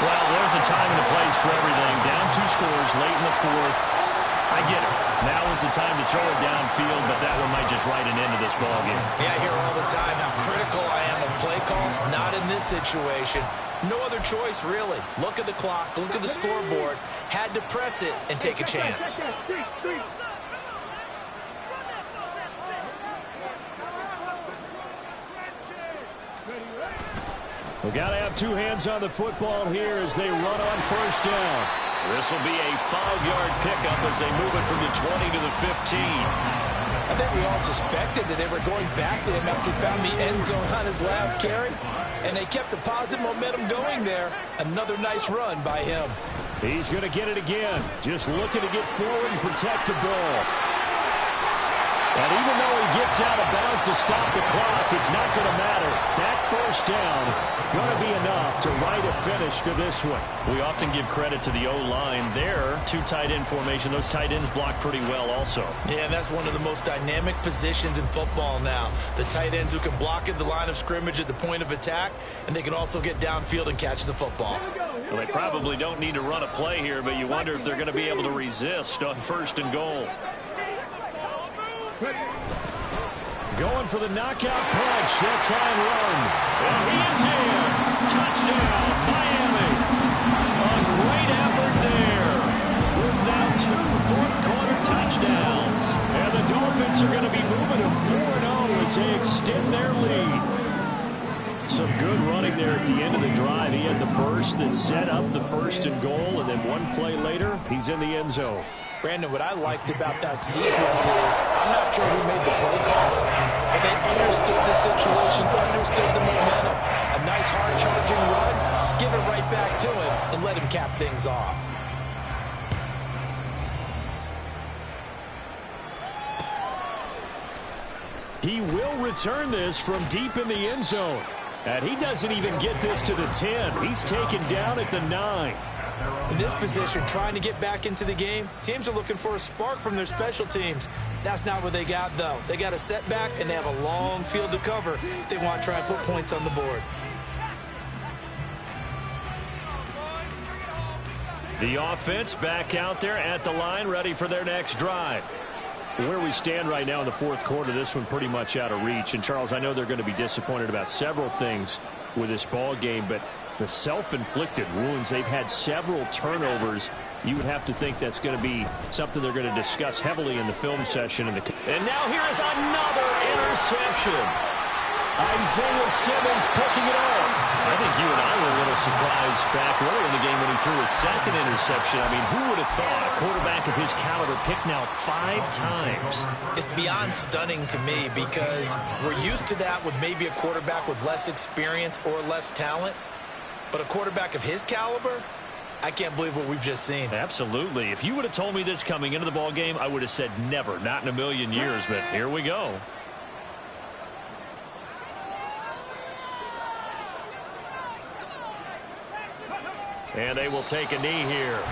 Well, there's a time and a place for everything. Down 2 scores late in the 4th. I get it. Now is the time to throw it downfield, but that one might just write an end to this ball game. Yeah, I hear all the time how critical I am of play calls. Not in this situation. No other choice, really. Look at the clock. Look at the scoreboard. Had to press it and take a chance. We've got to have 2 hands on the football here as they run on 1st down. This will be a 5-yard pickup as they move it from the 20 to the 15. I think we all suspected that they were going back to him after he found the end zone on his last carry, and they kept the positive momentum going there. Another nice run by him. He's going to get it again, just looking to get forward and protect the ball. And even though he gets out of bounds to stop the clock, it's not going to matter. That 1st down going to be enough to write a finish to this one. We often give credit to the O-line there. 2 tight end formation. Those tight ends block pretty well also. Yeah, and that's one of the most dynamic positions in football now. The tight ends who can block at the line of scrimmage at the point of attack, and they can also get downfield and catch the football. Well, they probably don't need to run a play here, but you wonder if they're going to be able to resist on 1st and goal. Going for the knockout punch. They'll try and run. And he is in. Touchdown, Miami. A great effort there. With now 2 fourth-quarter touchdowns. And the Dolphins are going to be moving to 4-0 as they extend their lead. Some good running there at the end of the drive. He had the burst that set up the 1st and goal, and then 1 play later, he's in the end zone. Brandon, what I liked about that sequence is I'm not sure who made the play call, but they understood the situation, understood the momentum. A nice hard-charging run, give it right back to him, and let him cap things off. He will return this from deep in the end zone. And he doesn't even get this to the 10. He's taken down at the 9. In this position, trying to get back into the game, teams are looking for a spark from their special teams. That's not what they got, though. They got a setback, and they have a long field to cover if they want to try and put points on the board. The offense back out there at the line, ready for their next drive. Where we stand right now in the 4th quarter, this one pretty much out of reach. And, Charles, I know they're going to be disappointed about several things with this ball game, but The self-inflicted wounds. They've had several turnovers. You would have to think that's going to be something they're going to discuss heavily in the film session. And now here is another interception. Isaiah Simmons picking it off. I think you and I were a little surprised back earlier in the game when he threw his second interception. I mean, who would have thought a quarterback of his caliber picked now 5 times? It's beyond stunning to me because we're used to that with maybe a quarterback with less experience or less talent. But a quarterback of his caliber, I can't believe what we've just seen. Absolutely. If you would have told me this coming into the ball game, I would have said never, not in a million years. But here we go. And they will take a knee here.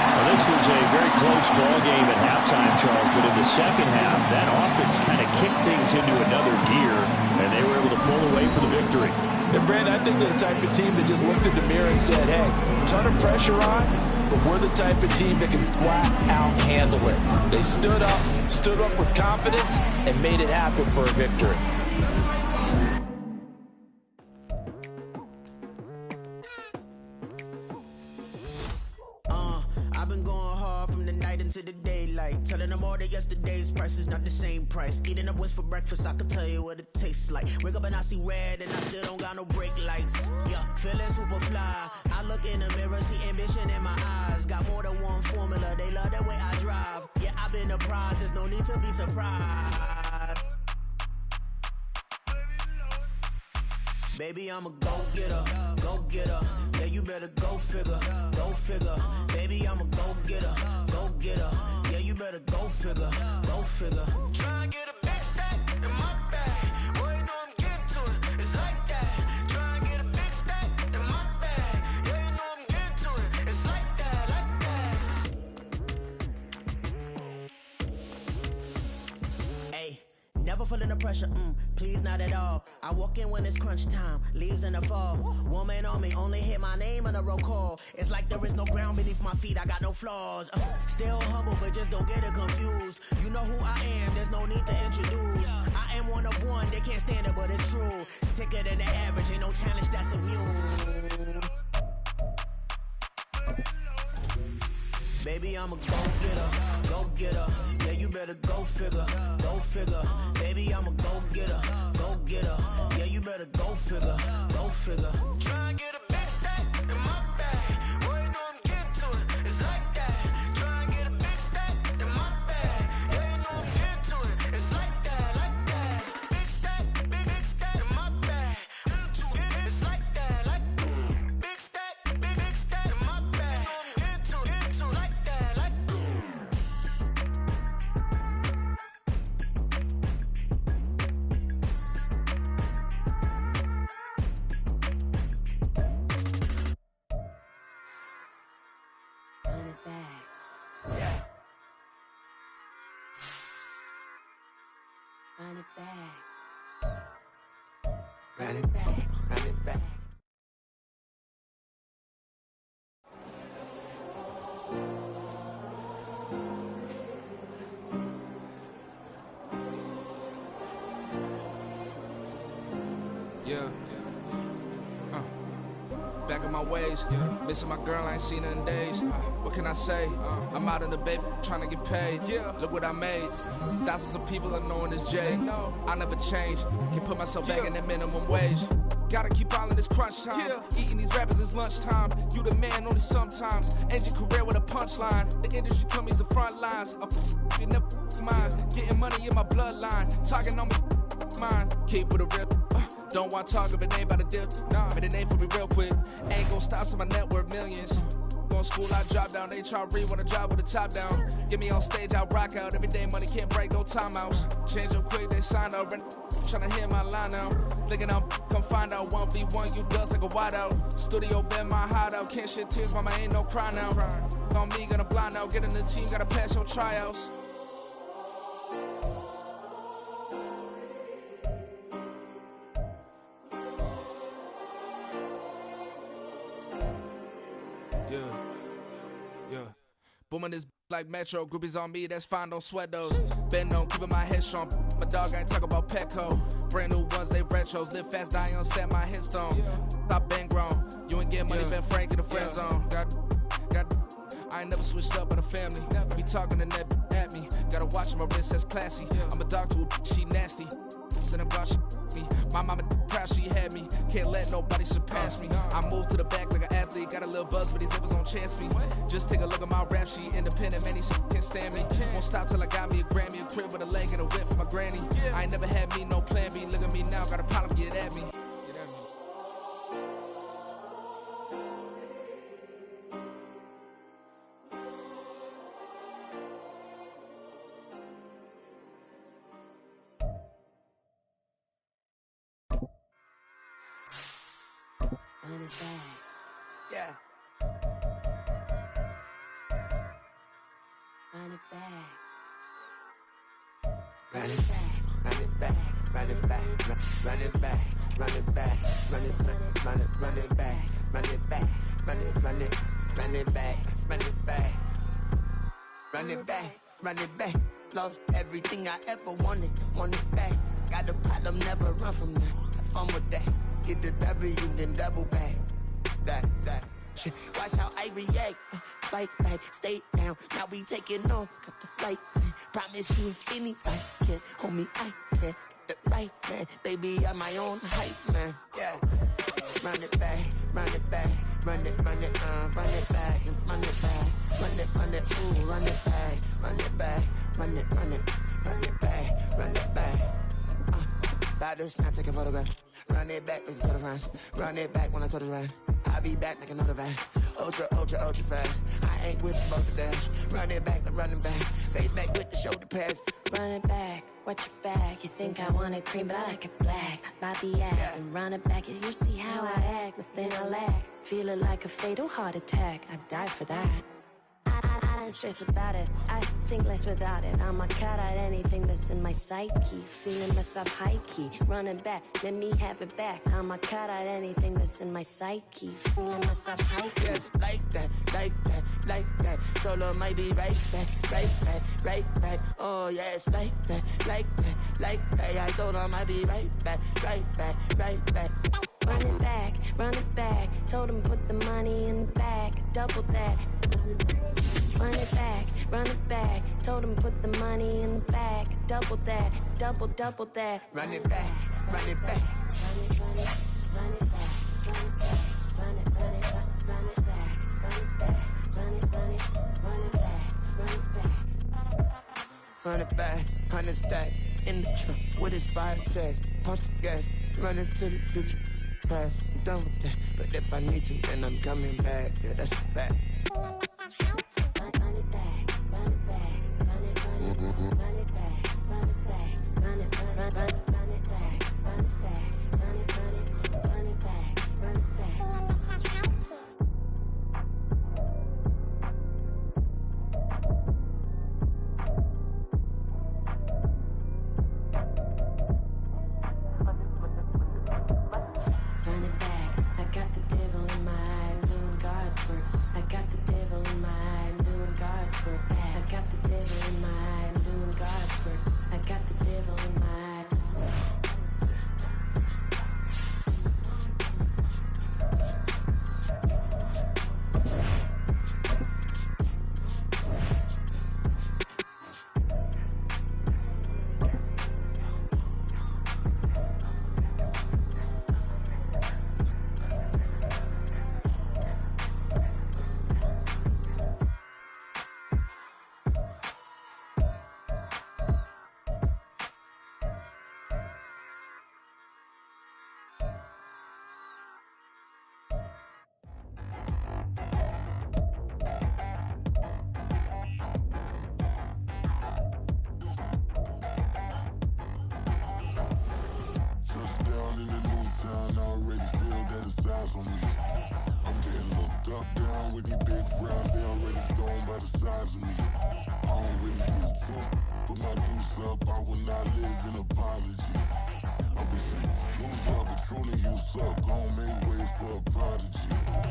Well, this was a very close ball game at halftime, Charles, but in the second half, that offense kind of kicked things into another gear, and they were able to pull away for the victory. And Brandon, I think they're the type of team that just looked at the mirror and said, hey, ton of pressure on, but we're the type of team that can flat out handle it. They stood up with confidence, and made it happen for a victory. I've been going hard from the night into the daylight, telling them all that yesterday's price is not the same price. Eating up wings for breakfast, I can tell you what it tastes like. Wake up and I see red and I still don't got no brake lights. Yeah, feeling super fly. I look in the mirror, see ambition in my eyes. Got more than one formula, they love the way I drive. Yeah, I've been apprised, there's no need to be surprised. Baby, I'm a go-getter, go-getter. Yeah, you better go figure, go figure. Baby, I'm a go-getter, go-getter. Yeah, you better go figure, go figure. Try and get a big stack in my bag. Boy, you know I'm getting to it, it's like that. Try and get a big stack in my bag. Yeah, you know I'm getting to it, it's like that, like that. Hey. Never feeling the pressure, please not at all. I walk in when it's crunch time, leaves in the fall. Woman on me, only hit my name on a roll call. It's like there is no ground beneath my feet, I got no flaws. Still humble, but just don't get it confused. You know who I am, there's no need to introduce. I am one of one, they can't stand it, but it's true. Sicker than the average, ain't no challenge that's immune. Baby, I'm a go-getter, go-getter. Yeah, you better go figure, go figure. Baby, I'm a go-getter, go-getter. Yeah, you better go figure, go figure. Try and get a big stack in my bag. Boy, you know I'm getting to it, it's like that. Try and get a big stack in my bag. Yeah, you know I'm getting to it, it's like that, like that. Big stack in my bag. It's like that, like big stack in my bag. Into like that, like. Run it back. Run it back. Run it back. Run it back. Yeah. Back in my ways. Missing my girl, I ain't seen her in days. What can I say? I'm out in the baby trying to get paid. Look what I made. Thousands of people are knowing this Jay. I never change. Can put myself back in that minimum wage. Gotta keep all in this crunch time. Eating these rappers is lunchtime. You the man only sometimes. End your career with a punchline. The industry told me it's the front lines. You never mind. Getting money in my bloodline. Talking on me mine. Keep with a real. Don't want to talk if it ain't about a deal. But it ain't for me real quick. Ain't gon' stop till my net worth millions. Going school, I drop down. They try to read when I drive with the top down. Get me on stage, I rock out. Every day money can't break, no timeouts. Change up quick, they sign up. Tryna hear my line out. Thinking I'm come find out 1v1, you dust like a wideout. Studio been my hideout. Can't shed tears, mama ain't no cry now. On me, gonna blind out. Get in the team, gotta pass your tryouts. Booming this like Metro, groupies on me, that's fine, don't sweat those. Been on, keeping my head strong, My dog ain't talk about Petco. Brand new ones, they retros. Live fast, die on set, my headstone. Stop been grown. You ain't get money, been frank in the friend zone. I ain't never switched up on the family. Be talking to that at me. Gotta watch my wrist, that's classy. I'm a dog to a she nasty. Send about she me. My mama proud she had me. Can't let nobody surpass me. I moved to the back like an athlete. Got a little buzz, but these zippers don't chance me. Just take a look at my rap sheet. Independent, man, these can't stand me. Won't stop till I got me a Grammy, a crib with a leg and a whip for my granny. I ain't never had me no plan B. Look at me now, got a problem, get at me. Run it back. Yeah. Run it back. Run it back, run it back, run it back, run it back, run it back, run it back, run it back, run it back, run it, run it, run it back, run it back, run it back, run it back. Lost everything I ever wanted, want it back. Got a problem, never run from that. Have fun with that. Get the W, then double back. That shit. Watch how I react. Fight back, stay down. Now we taking off. Got the flight. Promise you if anybody can hold me, I can. Get the right man. Baby, I'm my own hype man. Yeah. Run it back, run it back, run it, run it back, and run it back, run it, ooh, run it back, run it back, run it, run it, run it back, run it back. About to snap, take a photograph. Run it back, make it to the friends. Run it back when I told it right. I'll be back, make another van. Ultra, ultra, ultra fast. I ain't with the boat to dash. Run it back, but running back. Face back with the shoulder pads. Run it back, watch your back. You think I want it cream, but I like it black. By the act, and run it back. You see how I act, nothing I lack. Feeling like a fatal heart attack. I'd die for that. I don't stress about it, I think less without it. I'ma cut out anything that's in my psyche. Feeling myself high key, running back, let me have it back. I'ma cut out anything that's in my psyche. Feeling myself high key. Yes, like that, like that, like that. Solo might be right back, right back, right back. Oh yes, like that, like that, like that. I told her I might be right back, right back, right back. Run it back, run it back. Told him put the money in the bag, double that. Run it back, run it back. Told him put the money in the bag, double that, double that. Run it back, run it back. Run it, run it, run it back, run it back, run it, run it, run it back, run it back, run it, run it, run it back, run it back. Run it back, 100 stack in the trunk with his fire tag. Punch the gas, run into the future. Past, I'm done with that. But if I need to, then I'm coming back. Yeah, that's a fact. Run it back, run it back, run it, run it, run it back, run it back, run it, run it back, run it back, run it, run it, run it back, run it back. Run it back, I got the devil in my eye, doing God's work. I got the devil in my eye, doing God's work. I got the devil in my eye, doing God's work. I got the devil in my eye. Touchdown in the new town, I already feel that it's eyes on me. I'm getting looked up, down with these big frowns, they already thrown by the size of me. I don't really get truth, but my deuce up, I will not live in apology. I wish you lose my truly you suck. Gon' make way for a prodigy.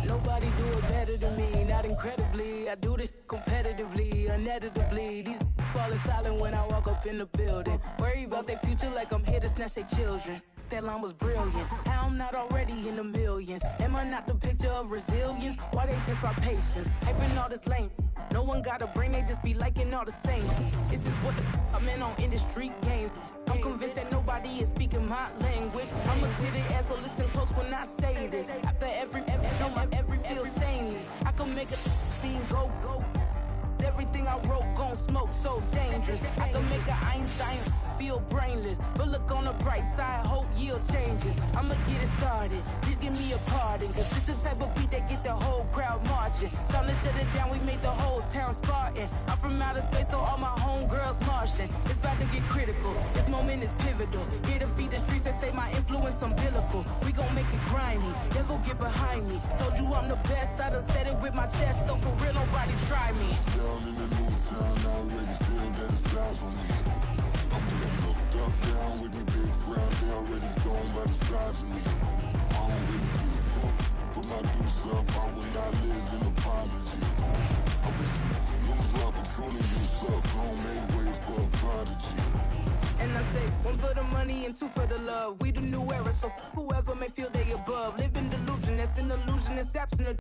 Nobody do it better than me, not incredibly. I do this competitively, uneditably. These falling silent when I walk up in the building. Worry about their future like I'm here to snatch their children. That line was brilliant. How I'm not already in the millions? Am I not the picture of resilience? Why they test my patience? Hyping all this lame. No one got a brain, they just be liking all the same. This is what the I'm in on industry games. I'm convinced that nobody is speaking my language. I'm a good ass, so listen close when I say this. After every feel stainless. I can make a scene go. Everything I wrote gon' smoke, so dangerous. I can make an Einstein feel brainless. But look on the bright side, hope yield changes. I'ma get it started, please give me a pardon. Cause this the type of beat that get the whole crowd marching. Time to shut it down, we made the whole town Spartan. I'm from outer space, so all my homegirls Martian. It's about to get critical, this moment is pivotal. Here to feed the streets that say my influence umbilical. We gon' make it grimy, devil get behind me. Told you I'm the best, I done said it with my chest. So for real, nobody try me. Down in the new town, I already feel that it's eyes on me. I'm getting looked up, down with these big crowds, they already gone by the size of me. I don't really get drunk, put my deuce up, I will not live in apology. I wish you lose love, but truly you suck, gon' make way for a prodigy. And I say, one for the money and two for the love. We the new era, so whoever may feel they above. Live in delusion, that's an illusion, it's absent of